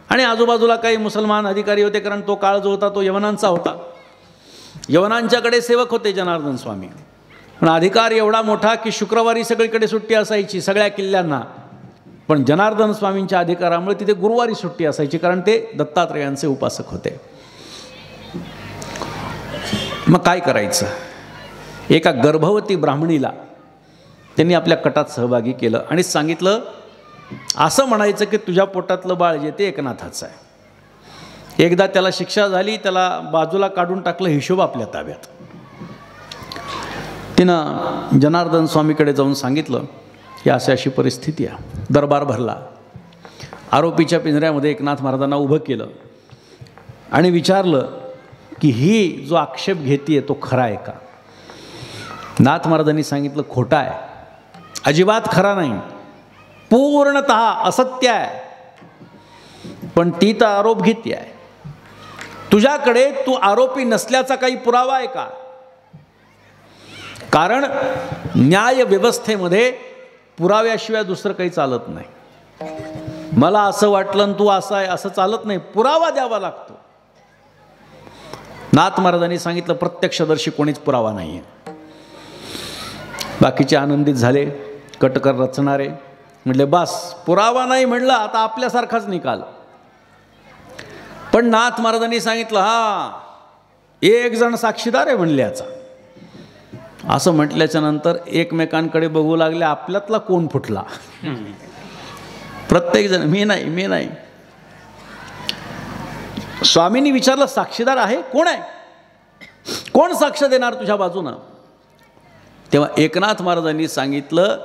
आणि आजूबाजूला काही मुसलमान अधिकारी होते, कारण तो काळ जो होता तो यवनांचा होता. यवनांच्याकडे सेवक होते जनार्दन स्वामी. पण अधिकार एवढा मोठा की शुक्रवारी सगळीकडे सुट्टी असायची सगळ्या किल्ल्यांना. पण जनार्दन स्वामींच्या अधिकारामुळे तिथे गुरुवारी सुट्टी असायची, कारण ते दत्तात्रेयांचे उपासक होते. मग काय करायचं, एका गर्भवती ब्राह्मणीला त्यांनी आपल्या कटात सहभागी केलं आणि सांगितलं, असं म्हणायचं की तुझ्या पोटातलं बाळ जे ते एकनाथाचं आहे. एकदा त्याला शिक्षा झाली, त्याला बाजूला काढून टाकलं, हिशोब आपल्या ताब्यात. तिनं जनार्दन स्वामीकडे जाऊन सांगितलं की अशी परिस्थिती आहे. दरबार भरला. आरोपीच्या पिंजऱ्यामध्ये एकनाथ महाराजांना उभं केलं आणि विचारलं की ही जो आक्षेप घेतीये तो खरा आहे का. नाथ महाराजांनी सांगितलं खोटा आहे, अजिबात खरा नाही, पूर्णतः असत्य आहे. पण ती तर आरोप घेती आहे. तुझ्याकडे तू आरोपी नसल्याचा काही पुरावा आहे का. कारण न्याय व्यवस्थेमध्ये पुराव्याशिवाय दुसरं काही चालत नाही. मला असं वाटलं आणि तू असं आहे असं चालत नाही, पुरावा द्यावा लागतो. नाथ महाराजांनी सांगितलं प्रत्यक्षदर्शी कोणीच पुरावा नाही आहे. बाकीचे आनंदित झाले. कटकर रचणारे म्हटले बस पुरावा नाही म्हणलं आता आपल्यासारखाच निकाल. पण नाथ महाराजांनी सांगितलं हा एक जण साक्षीदार आहे म्हणले याचा. असं म्हटल्याच्या नंतर एकमेकांकडे बघू लागले, आपल्यातला कोण फुटला. प्रत्येक जण मी नाही. स्वामींनी विचारलं साक्षीदार आहे कोण आहे, कोण साक्ष देणार तुझ्या बाजूनं. तेव्हा एकनाथ महाराजांनी सांगितलं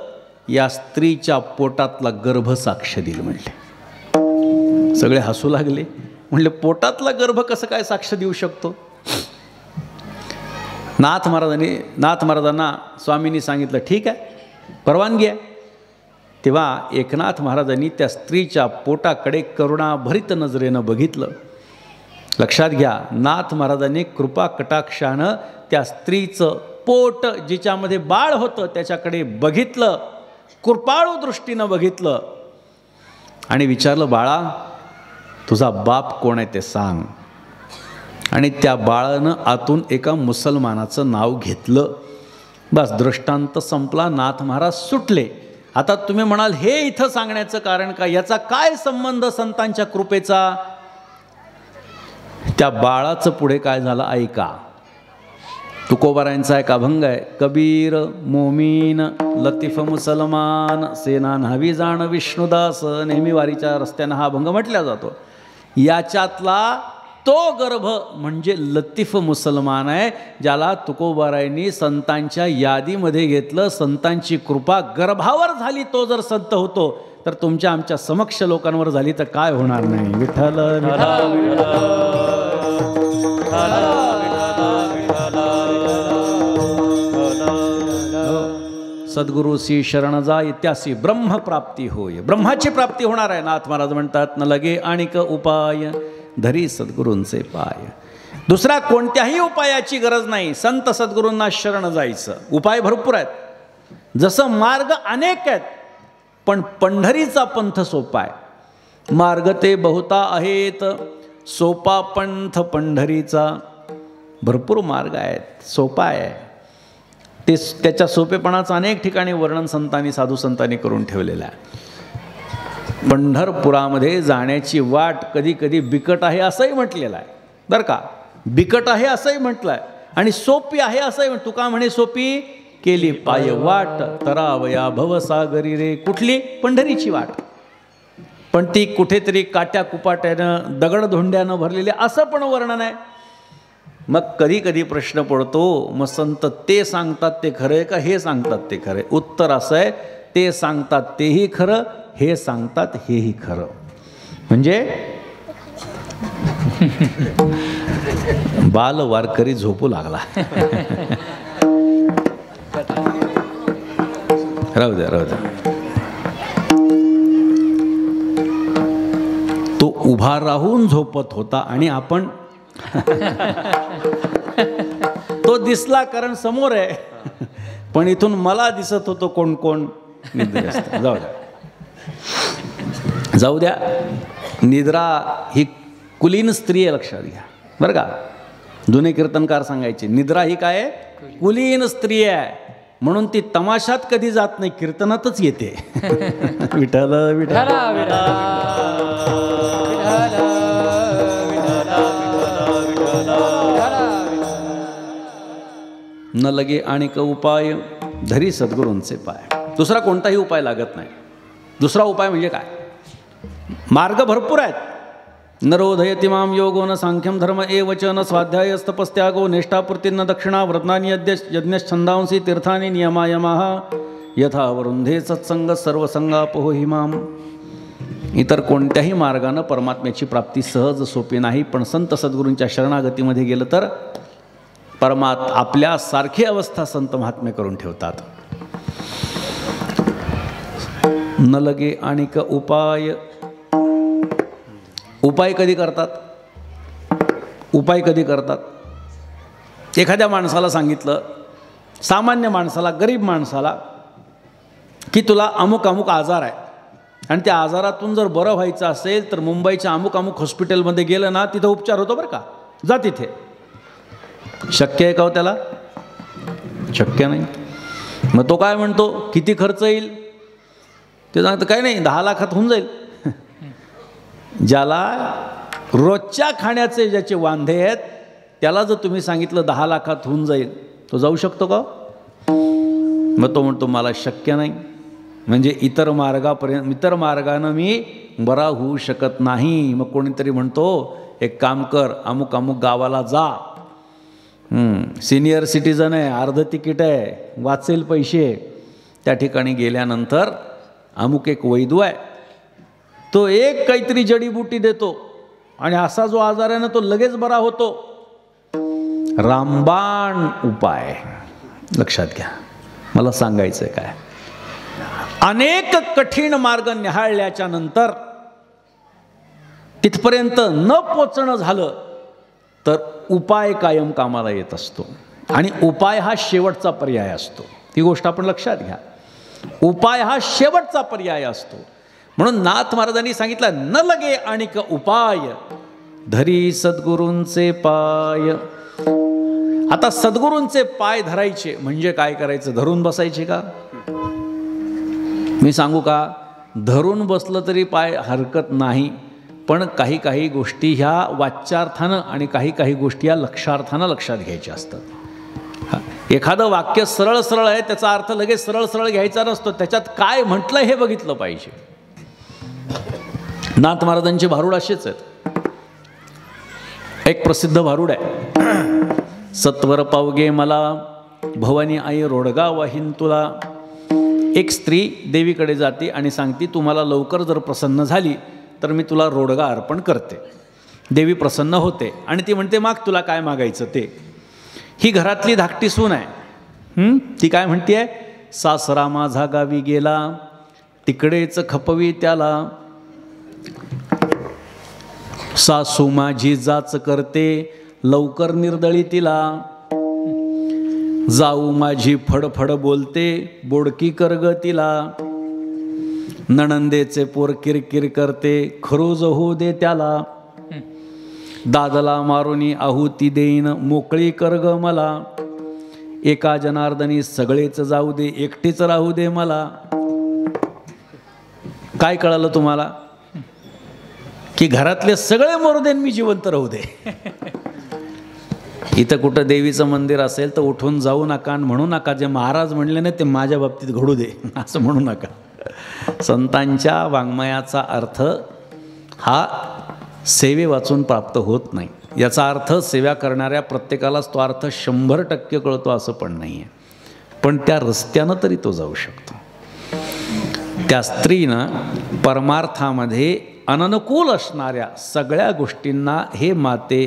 या स्त्रीच्या पोटातला गर्भ साक्ष देईल म्हणले. सगळे हसू लागले. म्हणले पोटातला गर्भ कसं काय साक्ष देऊ शकतो. नाथ महाराजांना स्वामींनी सांगितलं ठीक आहे परवानगी आहे. तेव्हा एकनाथ महाराजांनी त्या स्त्रीच्या पोटाकडे करुणाभरित नजरेनं बघितलं. लक्षात घ्या, नाथ महाराजांनी कृपा कटाक्षानं त्या स्त्रीचं पोट जिच्यामध्ये बाळ होतं त्याच्याकडे बघितलं, कृपाळू दृष्टीनं बघितलं आणि विचारलं बाळा तुझा बाप कोण आहे ते सांग. आणि त्या बाळानं आतून एका मुसलमानाचं नाव घेतलं. बस दृष्टांत संपला. नाथ महाराज सुटले. आता तुम्ही म्हणाल हे इथं सांगण्याचं कारण काय, याचा काय संबंध संतांच्या कृपेचा. त्या बाळाचं पुढे काय झालं ऐका. तुकोबारायांचा एक अभंग आहे, कबीर मोमीन लतीफ मुसलमान सेना न्हावी जाण विष्णुदास. नेहमी वारीच्या रस्त्यानं हा अभंग म्हटला जातो. याच्यातला तो गर्भ म्हणजे लतीफ मुसलमान आहे, ज्याला तुकोबारायांनी संतांच्या यादीमध्ये घेतलं. संतांची कृपा गर्भावर झाली तो जर संत होतो तर तुमच्या आमच्या समक्ष लोकांवर झाली तर काय होणार नाही. विठ्ठल सद्गुरूसी शरण जाय त्यासी ब्रह्मप्राप्ती होय. ब्रह्माची प्राप्ती होणार आहे. नाथ महाराज म्हणतात न लगे आणिक उपाय धरी सद्गुरूंचे पाय. दुसऱ्या कोणत्याही उपायाची गरज नाही. संत सद्गुरूंना शरण जायचं. उपाय भरपूर आहेत, जसं मार्ग अनेक आहेत, पण पंढरीचा पंथ सोपा आहे. मार्ग ते बहुता आहेत, सोपा पंथ पंढरीचा. भरपूर मार्ग आहेत, सोपा आहे. त्याच्या सोपेपणाचं अनेक ठिकाणी वर्णन संतांनी साधू संतांनी करून ठेवलेलं आहे. पंढरपुरामध्ये जाण्याची वाट कधी कधी बिकट आहे असंही म्हटलेलं आहे बरं का. बिकट आहे असंही म्हटलं आहे आणि सोपी आहे असंही तुका म्हणे सोपी केली पाय वाट तरावया भवसागरी रे. कुठली पंढरीची वाट, पण ती कुठेतरी काट्या कुपाट्यानं दगडधोंड्यानं भरलेली असं पण वर्णन आहे. मग कधी कधी प्रश्न पडतो मग संत ते सांगतात ते खरं आहे का हे सांगतात ते खरं आहे. उत्तर असं आहे ते सांगतात तेही खरं, हे सांगतात हेही खरं. म्हणजे बाल वारकरी झोपू लागला. राहू द्या राहू द्या. तो उभा राहून झोपत होता आणि आपण तो दिसला कारण समोर आहे, पण इथून मला दिसत होतो कोण कोण निद्रेस्त. जाऊ द्या जाऊ द्या. निद्रा ही कुलीन स्त्री आहे, लक्षात घ्या बरं का. जुने कीर्तनकार सांगायचे निद्रा ही काय आहे, कुलीन स्त्री आहे. म्हणून ती तमाशात कधी जात नाही, कीर्तनातच येते. विठ्ठल विठ्ठल न लगे आणिक उपाय धरी सद्गुरूंचे पाय. दुसरा कोणताही उपाय लागत नाही. दुसरा उपाय म्हणजे काय, मार्ग भरपूर आहेत. नरोधयति माम योगो न सांख्यम धर्म एवच न स्वाध्यायस्तपस्त्यागो निष्ठापूर्ती न दक्षिणा व्रतानि यज्ञच्छंदांसी तीर्थानि नियमायमाः यथा वरुंधे सत्संग सर्वसंगापहो हिमाम. इतर कोणत्याही मार्गानं परमात्म्याची प्राप्ती सहज सोपी नाही, पण संत सद्गुरूंच्या शरणागतीमध्ये गेलं तर आपल्यासारखी अवस्था संत महात्मे करून ठेवतात. न लगे आणिक उपाय. उपाय कधी करतात, उपाय कधी करतात. एखाद्या माणसाला सांगितलं, सामान्य माणसाला, गरीब माणसाला, की तुला अमुक अमुक आजार आहे आणि त्या आजारातून जर बरं व्हायचं असेल तर मुंबईच्या अमुक अमुक हॉस्पिटलमध्ये गेलं ना, तिथं उपचार होतो बरं का, जा तिथे. शक्य आहे का हो त्याला? शक्य नाही. मग तो काय म्हणतो, किती खर्च येईल? ते सांगतं काय नाही, 10 लाखात होऊन जाईल. ज्याला रोजच्या खाण्याचे ज्याचे वांधे आहेत त्याला जर तुम्ही सांगितलं 10 लाखात होऊन जाईल, तो जाऊ शकतो का? मग तो म्हणतो मला शक्य नाही. म्हणजे इतर मार्गानं मी बरा होऊ शकत नाही. मग कोणीतरी म्हणतो एक काम कर, अमुक अमुक गावाला जा, सिनियर सिटीजन आहे, अर्ध तिकीट आहे, वाचेल पैसे. त्या ठिकाणी गेल्यानंतर अमुक एक वैद्य आहे, तो एक काहीतरी जडीबुटी देतो आणि असा जो आजार आहे ना तो लगेच बरा होतो. रामबाण उपाय. लक्षात घ्या, मला सांगायचं आहे काय, अनेक कठीण मार्ग निहाळल्याच्या नंतर तिथपर्यंत न पोचणं झालं तर उपाय कायम कामाला येत असतो आणि उपाय हा शेवटचा पर्याय असतो. ती गोष्ट आपण लक्षात घ्या. उपाय हा शेवटचा पर्याय असतो. म्हणून नाथ महाराजांनी सांगितलं न लगे आणिक उपाय धरी सद्गुरूंचे पाय. आता सद्गुरूंचे पाय धरायचे म्हणजे काय करायचं? धरून बसायचे का? मी सांगू का, धरून बसलं तरी पाय हरकत नाही, पण काही काही गोष्टी ह्या वाच्यार्थानं आणि काही काही गोष्टी ह्या लक्षार्थानं लक्षात घ्यायच्या असतात. एखादं वाक्य सरळ सरळ आहे, त्याचा अर्थ लगेच सरळ सरळ घ्यायचा नसतो, त्याच्यात काय म्हटलं हे बघितलं पाहिजे. नाथ महाराजांचे भारूड असेच आहेत. एक प्रसिद्ध भारूड आहे, सत्वर पावगे मला भवानी आई रोडगा वाहीन तुला. एक स्त्री देवीकडे जाते आणि सांगते तू मला लवकर जर प्रसन्न झाली तर मी तुला रोडगा अर्पण करते. देवी प्रसन्न होते आणि ती म्हणते माग तुला काय मागायचं ते. ही घरातली धाकटी सून आहे. ती काय म्हणते आहे, सासरा माझा गावी गेला तिकडेच खपवी त्याला, सासू माझी जाच करते लवकर निर्दळी तिला, जाऊ माझी फडफड बोलते बोडकी करग तिला, नणंदेचे पोर किरकिर करते खरोज होऊ दे त्याला, दादला मारुनी आहुती देईन मोकळी करग मला, एका जनार्दनी सगळेच जाऊ दे एकटीच राहू दे मला. काय कळालं तुम्हाला? की घरातले सगळे मरू दे मी जिवंत राहू दे. इथं कुठं देवीचं मंदिर असेल तर उठून जाऊ नका आणि म्हणू नका जे महाराज म्हणले नाही ते माझ्या बाबतीत घडू दे असं म्हणू नका. संतांच्या वाङ्मयाचा अर्थ हा सेवे वाचून प्राप्त होत नाही. याचा अर्थ सेवा करणाऱ्या प्रत्येकालाच तो अर्थ 100% कळतो असं पण नाही आहे, पण त्या रस्त्यानं तरी तो जाऊ शकतो. त्या स्त्रीनं परमार्थामध्ये अननुकूल असणाऱ्या सगळ्या गोष्टींना हे माते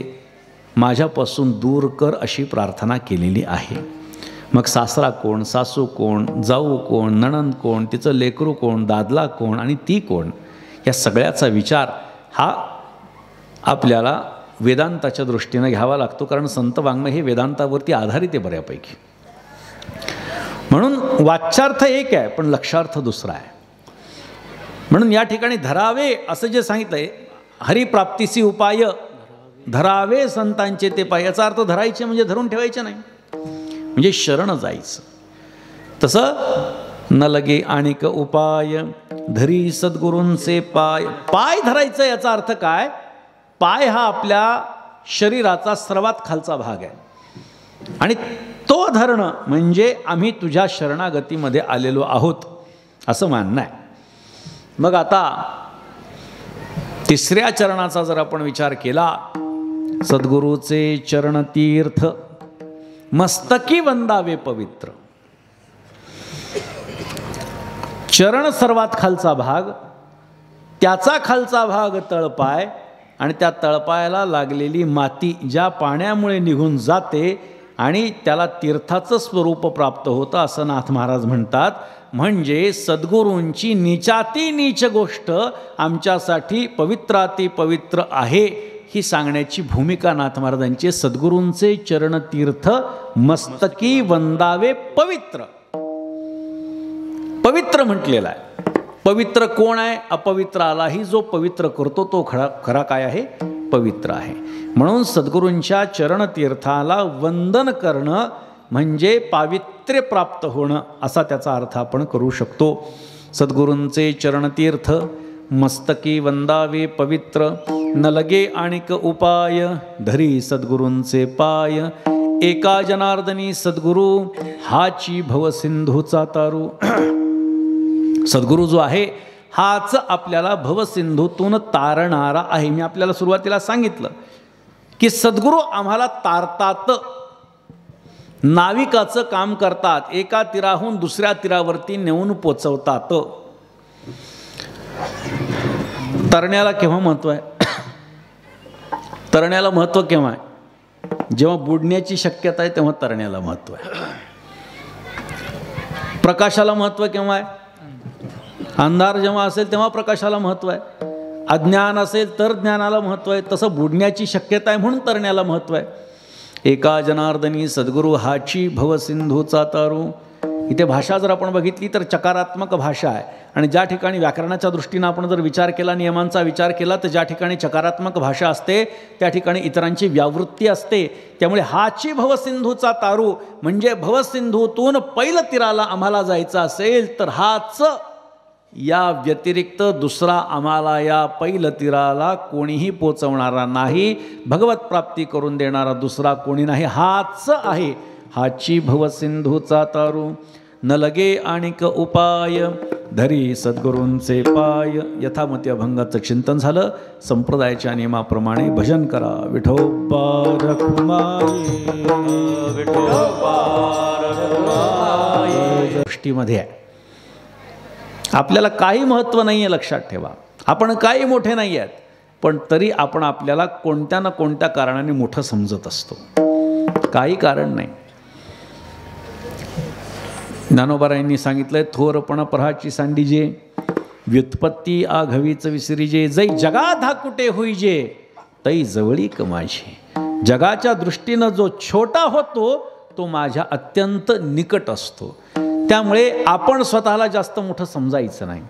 माझ्यापासून दूर कर अशी प्रार्थना केलेली आहे. मग सासरा कोण, सासू कोण, जाऊ कोण, नणंद कोण, तिचं लेकरू कोण, दादला कोण आणि ती कोण, या सगळ्याचा विचार हा आपल्याला वेदांताच्या दृष्टीनं घ्यावा लागतो. कारण संत वाङ्मय हे वेदांतावरती आधारित आहे बऱ्यापैकी. म्हणून वाच्यार्थ एक आहे पण लक्षार्थ दुसरा आहे. म्हणून या ठिकाणी धरावे असं जे सांगितलं आहे, हरिप्राप्तीसी उपाय धरावे संतांचे ते पाय, याचा अर्थ धरायचे म्हणजे धरून ठेवायचे नाही, म्हणजे शरण जायचं. तसं न लगे आणिक उपाय धरी सद्गुरूंचे पाय. पाय धरायचं याचा अर्थ काय? पाय हा आपल्या शरीराचा सर्वात खालचा भाग आहे आणि तो धरणं म्हणजे आम्ही तुझ्या शरणागतीमध्ये आलेलो आहोत असं मानणं आहे. मग आता तिसऱ्या चरणाचा जर आपण विचार केला, सद्गुरूचे चरणतीर्थ मस्तकी वंदावे पवित्र. चरण सर्वात खालचा भाग, त्याचा खालचा भाग तळपाय आणि त्या तळपायाला लागलेली माती ज्या पाण्यामुळे निघून जाते आणि त्याला तीर्थाचं स्वरूप प्राप्त होतं असं नाथ महाराज म्हणतात. म्हणजे सद्गुरूंची नीचाती नीच गोष्ट आमच्यासाठी पवित्राती पवित्र आहे ही सांगण्याची भूमिका नाथ महाराजांची. सद्गुरूंचे चरणतीर्थ मस्तकी वंदावे पवित्र. पवित्र म्हटलेला आहे. पवित्र कोण आहे? अपवित्रालाही जो पवित्र करतो तो खरा काय आहे? पवित्र आहे. म्हणून सद्गुरूंच्या चरणतीर्थाला वंदन करणं म्हणजे पावित्र्य प्राप्त होणं असा त्याचा अर्थ आपण करू शकतो. सद्गुरूंचे चरणतीर्थ मस्तकी वंदावे पवित्र, न लगे आणिक उपाय धरी सद्गुरूंचे पाय. एका जनार्दनी सद्गुरू हाची भवसिंधूचा तारू. सद्गुरू जो आहे हाच आपल्याला भवसिंधूतून तारणारा आहे. मी आपल्याला सुरुवातीला सांगितलं की सद्गुरू आम्हाला तारतात, नाविकाचं काम करतात, एका तीराहून दुसऱ्या तीरावरती नेऊन पोचवतात. तरण्याला केव्हा महत्त्व आहे? तरण्याला महत्त्व केव्हा आहे? जेव्हा बुडण्याची शक्यता आहे तेव्हा तरण्याला महत्त्व आहे. प्रकाशाला महत्त्व केव्हा आहे? अंधार जेव्हा असेल तेव्हा प्रकाशाला महत्त्व आहे. अज्ञान असेल तर ज्ञानाला महत्त्व आहे. तसं बुडण्याची शक्यता आहे म्हणून तरण्याला महत्त्व आहे. एका जनार्दनी सद्गुरू हाची भवसिंधूचा तारू. इथे भाषा जर आपण बघितली तर चकारात्मक भाषा आहे आणि ज्या ठिकाणी व्याकरणाच्या दृष्टीनं आपण जर विचार केला, नियमांचा विचार केला, तर ज्या ठिकाणी चकारात्मक भाषा असते त्या ठिकाणी इतरांची व्यावृत्ती असते. त्यामुळे हाची भवसिंधूचा तारू म्हणजे भवसिंधूतून पैल तीराला आम्हाला जायचं असेल तर हाच, या व्यतिरिक्त दुसरा आम्हाला या पैल तीराला कोणीही पोचवणारा नाही, भगवत प्राप्ती करून देणारा दुसरा कोणी नाही, हाच आहे. हाची भवसिंधूचा तारू, न लगे आणिक उपाय धरी सद्गुरूंचे पाय. यथामती अभंगाचं चिंतन झालं. संप्रदायाच्या नियमाप्रमाणे भजन करा. विठोबा रखुमाई, विठोबा रखुमाई. दृष्टीमध्ये आहे आपल्याला काही महत्त्व नाही आहे, लक्षात ठेवा. आपण काही मोठे नाही आहेत पण तरी आपण आपल्याला कोणत्या ना कोणत्या कारणाने मोठं समजत असतो. काही कारण नाही. ज्ञानोबारायांनी सांगितलंय, थोरपण पराची सांडीजे व्युत्पत्ती आघवीच विसरीजे. जै जगात हा कुठे होईजे तै जवळीक माझी. जगाच्या दृष्टीनं जो छोटा होतो तो माझ्या अत्यंत निकट असतो. त्यामुळे आपण स्वतःला जास्त मोठं समजायचं नाही.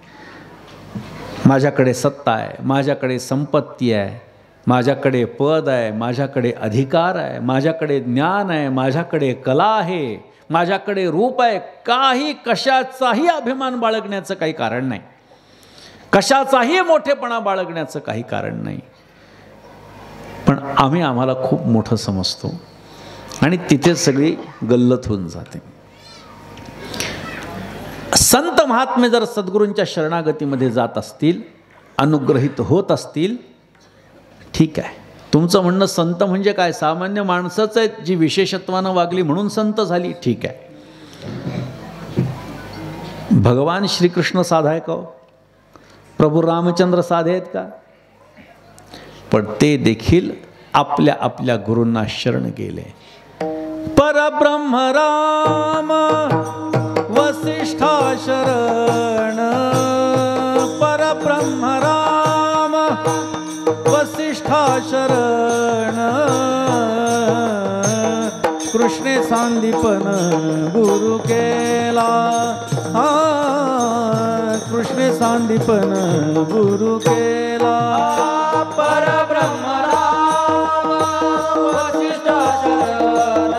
माझ्याकडे सत्ता आहे, माझ्याकडे संपत्ती आहे, माझ्याकडे पद आहे, माझ्याकडे अधिकार आहे, माझ्याकडे ज्ञान आहे, माझ्याकडे कला आहे, माझ्याकडे रूप आहे. काही कशाचाही अभिमान बाळगण्याचं काही कारण नाही, कशाचाही मोठेपणा बाळगण्याचं काही कारण नाही. पण आम्हाला खूप मोठं समजतो आणि तिथे सगळी गल्लत होऊन जाते. संत महात्मे जर सद्गुरूंच्या शरणागतीमध्ये जात असतील, अनुग्रहित होत असतील, ठीक आहे. तुमचं म्हणणं संत म्हणजे काय? सामान्य माणसंच आहेत जी विशेषत्वानं वागली म्हणून संत झाली, ठीक आहे. भगवान श्रीकृष्ण साधा आहे का? प्रभू रामचंद्र साधे आहेत का? पण ते देखील आपल्या आपल्या गुरूंना शरण गेले. परब्रह्म राम वसिष्ठा शरण, परब्रह्म राम वसिष्ठा शरण, कृष्णे सांदीपन गुरु केला, कृष्णे सांदीपन गुरु केला. परब्रह्म राम वसिष्ठा शरण,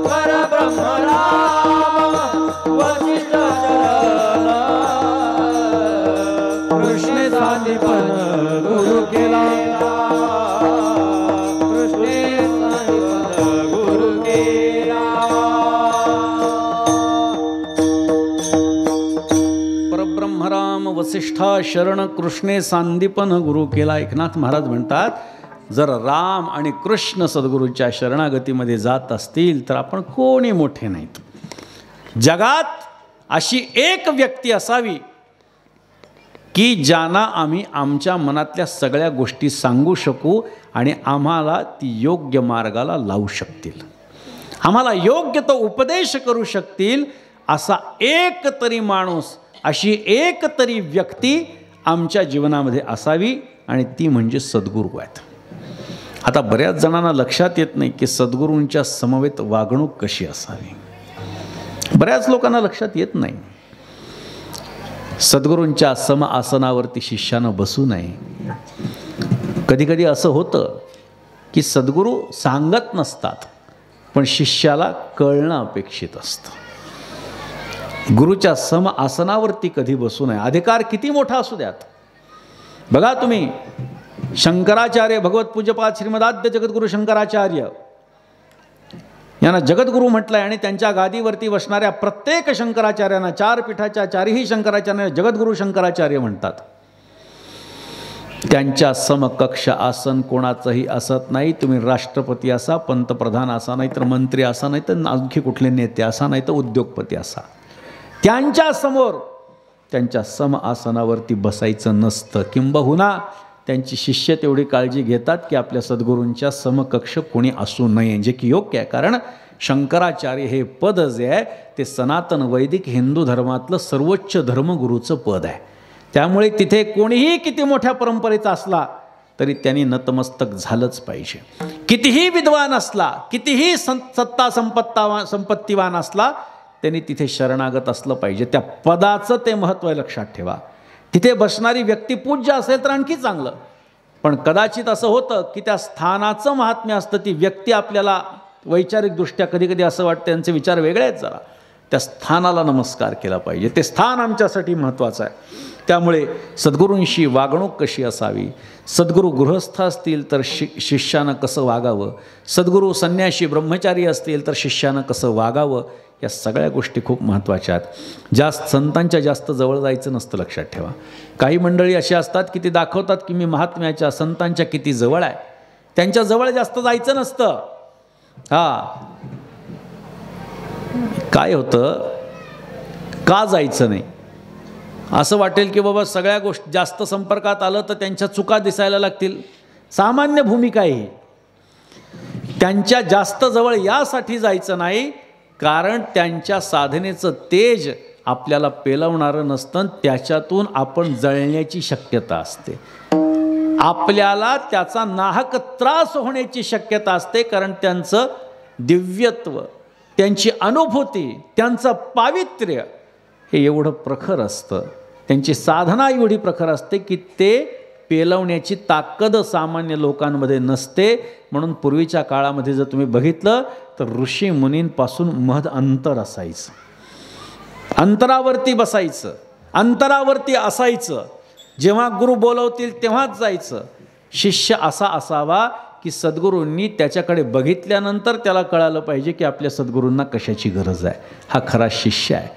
परब्रह्म राम वसिष्ठा शरण, कृष्णे सांदीपन गुरु केला, कृष्णे सांदीपन गुरु केला. परब्रह्मराम वसिष्ठा शरण, कृष्णे सांदीपन गुरु केला. एकनाथ महाराज म्हणतात, जर राम आणि कृष्ण सद्गुरूच्या शरणागतीमध्ये जात असतील तर आपण कोणी मोठे नाहीत. जगात अशी एक व्यक्ती असावी की ज्यांना आम्ही आमच्या मनातल्या सगळ्या गोष्टी सांगू शकू आणि आम्हाला ती योग्य मार्गाला लावू शकतील, आम्हाला योग्य तो उपदेश करू शकतील. असा एक तरी माणूस, अशी एक तरी व्यक्ती आमच्या जीवनामध्ये असावी आणि ती म्हणजे सद्गुरू आहेत. आता बऱ्याच जणांना लक्षात येत नाही की सद्गुरूंच्या समवेत वागणूक कशी असावी. बऱ्याच लोकांना लक्षात येत नाही. सद्गुरूंच्या सम आसनावरती शिष्यानं बसू नये. कधीकधी असं होतं की सद्गुरू सांगत नसतात पण शिष्याला कळणं अपेक्षित असतं. गुरुच्या सम आसनावरती कधी बसू नये. अधिकार किती मोठा असू द्यात. बघा तुम्ही, शंकराचार्य भगवत पूज्यपाद श्रीमदाद्य जगद्गुरू शंकराचार्य यांना जगद्गुरू म्हटलंय आणि त्यांच्या गादीवरती बसणाऱ्या प्रत्येक शंकराचार्यांना, चार पीठाच्या चारही शंकराचार्यांना जगद्गुरू शंकराचार्य म्हणतात. त्यांच्या समकक्ष आसन कोणाचंही असत नाही. तुम्ही राष्ट्रपती असा, पंतप्रधान असा, नाही तर मंत्री असा, नाही तर आणखी कुठले नेते असा, नाही तर उद्योगपती असा, त्यांच्या समोर त्यांच्या सम आसनावरती बसायचं नसतं. किंबहुना त्यांची शिष्य तेवढी काळजी घेतात की आपल्या सद्गुरूंच्या समकक्ष कोणी असू नये, जे की योग्य आहे. कारण शंकराचार्य हे पद जे आहे ते सनातन वैदिक हिंदू धर्मातलं सर्वोच्च धर्मगुरूचं पद आहे. त्यामुळे तिथे कोणीही किती मोठ्या परंपरेचा असला तरी त्यांनी नतमस्तक झालंच पाहिजे. कितीही विद्वान असला, कितीही सत्ता संपत्तीवान असला, त्यांनी तिथे शरणागत असलं पाहिजे. त्या पदाचं ते महत्त्व लक्षात ठेवा. तिथे बसणारी व्यक्ती पूज्य असेल तर आणखी चांगलं, पण कदाचित असं होतं की त्या स्थानाचं महात्म्य असतं. ती व्यक्ती आपल्याला वैचारिकदृष्ट्या कधीकधी असं वाटतं त्यांचे विचार वेगळे आहेत जरा, त्या स्थानाला नमस्कार केला पाहिजे. ते स्थान आमच्यासाठी महत्त्वाचं आहे. त्यामुळे सद्गुरूंशी वागणूक कशी असावी, सद्गुरू गृहस्थ असतील तर शिष्यानं कसं वागावं, सद्गुरू संन्यासी ब्रह्मचारी असतील तर शिष्यानं कसं वागावं, या सगळ्या गोष्टी खूप महत्त्वाच्या आहेत. जास्त संतांच्या जास्त जवळ जायचं नसतं, लक्षात ठेवा. काही मंडळी अशी असतात की ती दाखवतात की मी महात्म्याच्या संतांच्या किती जवळ आहे, त्यांच्या जवळ जास्त जायचं नसतं. काय होतं, का जायचं नाही असं वाटेल की बाबा सगळ्या गोष्टी जास्त संपर्कात आलं तर त्यांच्या चुका दिसायला लागतील. सामान्य भूमिका आहे. त्यांच्या जास्त जवळ यासाठी जायचं नाही कारण त्यांच्या साधनेचं तेज आपल्याला पेलवणारं नसतं, त्याच्यातून आपण जळण्याची शक्यता असते. आपल्याला त्याचा नाहक त्रास होण्याची शक्यता असते. कारण त्यांचं दिव्यत्व, त्यांची अनुभूती, त्यांचं पावित्र्य हे एवढं प्रखर असतं, त्यांची साधना एवढी प्रखर असते की ते पेलवण्याची ताकद सामान्य लोकांमध्ये नसते. म्हणून पूर्वीच्या काळामध्ये जर तुम्ही बघितलं तर ऋषी मुनींपासून महद अंतर असायचं, अंतरावरती बसायचं, अंतरावरती असायचं. जेव्हा गुरु बोलवतील तेव्हाच जायचं. शिष्य असा असावा की सद्गुरूंनी त्याच्याकडे बघितल्यानंतर त्याला कळालं पाहिजे की आपल्या सद्गुरूंना कशाची गरज आहे. हा खरा शिष्य आहे.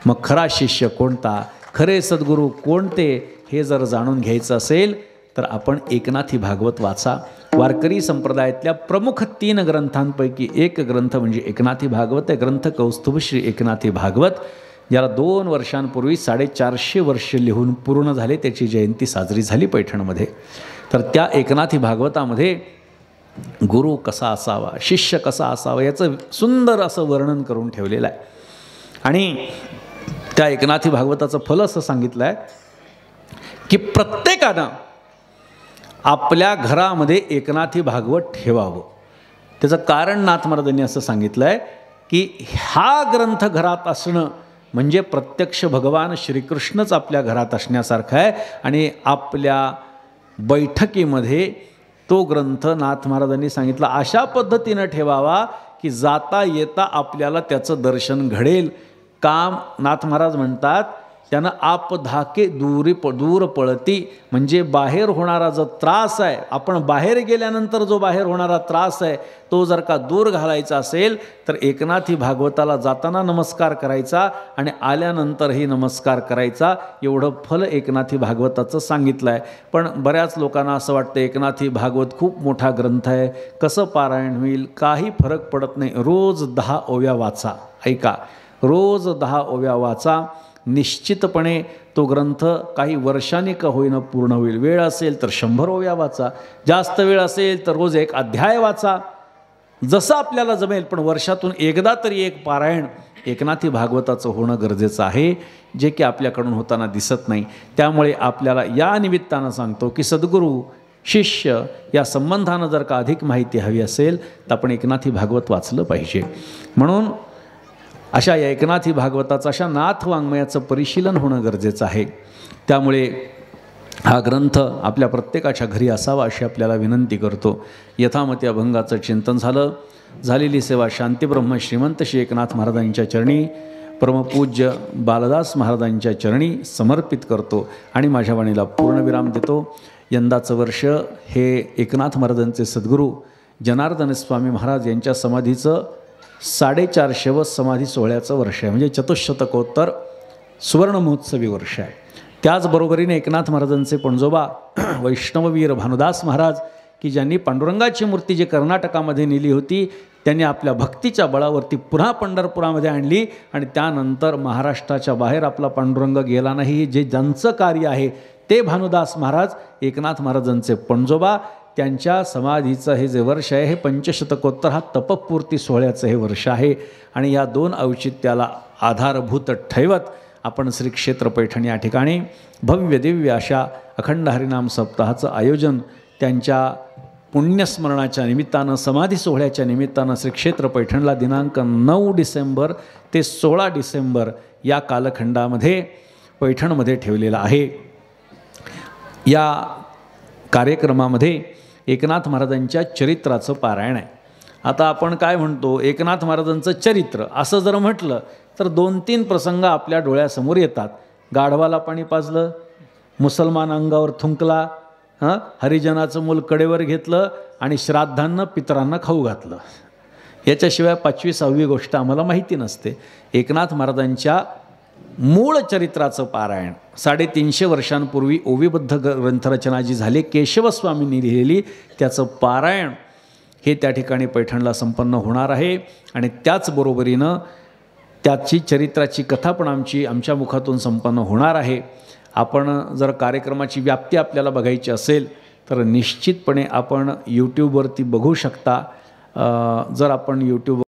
मग खरा शिष्य कोणता, खरे सद्गुरू कोणते, हे जर जाणून घ्यायचं असेल तर आपण एकनाथी भागवत वाचा. वारकरी संप्रदायातल्या प्रमुख 3 ग्रंथांपैकी एक ग्रंथ म्हणजे एकनाथी भागवत आहे. ग्रंथ कौस्तुभ श्री एकनाथी भागवत, ज्याला 2 वर्षांपूर्वी 450 वर्ष लिहून पूर्ण झाले. त्याची जयंती साजरी झाली पैठणमध्ये. तर त्या एकनाथी भागवतामध्ये गुरु कसा असावा, शिष्य कसा असावा याचं सुंदर असं वर्णन करून ठेवलेलं आहे. आणि त्या एकनाथी भागवताचं फल असं सांगितलं आहे की प्रत्येकानं आपल्या घरामध्ये एकनाथी भागवत ठेवावं. त्याचं कारण नाथ महाराजांनी असं सांगितलं आहे की हा ग्रंथ घरात असणं म्हणजे प्रत्यक्ष भगवान श्रीकृष्णच आपल्या घरात असण्यासारखं आहे. आणि आपल्या बैठकीमध्ये तो ग्रंथ नाथ महाराजांनी सांगितला अशा पद्धतीनं ठेवावा की जाता येता आपल्याला त्याचं दर्शन घडेल. काम नाथ महाराज म्हणतात त्यानं आप धाके दूर पळती, म्हणजे बाहेर होणारा जो त्रास आहे, आपण बाहेर गेल्यानंतर जो बाहेर होणारा त्रास आहे तो जर का दूर घालायचा असेल तर एकनाथी भागवताला जाताना नमस्कार करायचा आणि आल्यानंतरही नमस्कार करायचा. एवढं फल एकनाथी भागवताचं सांगितलं आहे. पण बऱ्याच लोकांना असं वाटतं एकनाथी भागवत खूप मोठा ग्रंथ आहे, कसं पारायण होईल, काही फरक पडत नाही. रोज 10 ओव्या वाचा. ऐका, रोज 10 ओव्या वाचा. निश्चितपणे तो ग्रंथ काही वर्षांनी का होईना पूर्ण होईल. वेळ असेल तर 100 ओव्या वाचा, जास्त वेळ असेल तर रोज 1 अध्याय वाचा, जसं आपल्याला जमेल. पण वर्षातून एकदा तरी एक पारायण एकनाथी भागवताचं होणं गरजेचं आहे, जे की आपल्याकडून होताना दिसत नाही. त्यामुळे आपल्याला या निमित्तानं सांगतो की सद्गुरू शिष्य या संबंधानं जर का अधिक माहिती हवी असेल तर आपण एकनाथी भागवत वाचलं पाहिजे. म्हणून अशा या एकनाथी भागवताचं, अशा नाथ वाङ्मयाचं परिशीलन होणं गरजेचं आहे. त्यामुळे हा ग्रंथ आपल्या प्रत्येकाच्या घरी असावा अशी आपल्याला विनंती करतो. यथामती अभंगाचं चिंतन झालेली सेवा शांतीब्रह्म श्रीमंत श्री एकनाथ महाराजांच्या चरणी, परमपूज्य बालदास महाराजांच्या चरणी समर्पित करतो आणि माझ्या वाणीला पूर्णविराम देतो. यंदाचं वर्ष हे एकनाथ महाराजांचे सद्गुरू जनार्दन स्वामी महाराज यांच्या समाधीचं 450व समाधी सोहळ्याचं वर्ष आहे, म्हणजे चतुश्शतकोत्तर सुवर्ण महोत्सवी वर्ष आहे. त्याचबरोबरीने एकनाथ महाराजांचे पणजोबा वैष्णववीर भानुदास महाराज की ज्यांनी पांडुरंगाची मूर्ती जी कर्नाटकामध्ये नेली होती त्यांनी आपल्या भक्तीच्या बळावरती पुन्हा पंढरपुरामध्ये आणली आणि त्यानंतर महाराष्ट्राच्या बाहेर आपला पांडुरंग गेला नाही. जे ज्यांचं कार्य आहे ते भानुदास महाराज एकनाथ महाराजांचे पणजोबा, त्यांच्या समाधीचं हे जे वर्ष आहे हे पंचशतकोत्तर हा तपपूर्ती सोहळ्याचं हे वर्ष आहे. आणि या 2 औचित्याला आधारभूत ठेवत आपण श्री क्षेत्र पैठण या ठिकाणी भव्य दिव्य अशा अखंड हरिनाम सप्ताहाचं आयोजन त्यांच्या पुण्यस्मरणाच्या निमित्तानं, समाधी सोहळ्याच्या निमित्तानं श्री क्षेत्र पैठणला दिनांक 9 डिसेंबर ते 16 डिसेंबर या कालखंडामध्ये पैठणमध्ये ठेवलेला आहे. या कार्यक्रमामध्ये एकनाथ महाराजांच्या चरित्राचं पारायण आहे. आता आपण काय म्हणतो, एकनाथ महाराजांचं चरित्र असं जर म्हटलं तर 2-3 प्रसंग आपल्या डोळ्यासमोर येतात. गाढवाला पाणी पाजलं, मुसलमान अंगावर थुंकला, हरिजनाचं मूल कडेवर घेतलं आणि श्राद्धांना पितरांना खाऊ घातलं. याच्याशिवाय 5वी-6वी गोष्ट आम्हाला माहिती नसते. एकनाथ महाराजांच्या मूळ चरित्राचं पारायण 350 वर्षांपूर्वी ओवीबद्ध ग्रंथरचना जी झाली केशवस्वामींनी लिहिलेली, त्याचं पारायण हे त्या ठिकाणी पैठणला संपन्न होणार आहे. आणि त्याचबरोबरीनं त्याची चरित्राची कथा पण आमच्या मुखातून संपन्न होणार आहे. आपण जर कार्यक्रमाची व्याप्ती आपल्याला बघायची असेल तर निश्चितपणे आपण यूट्यूबवरती बघू शकता. जर आपण यूट्यूब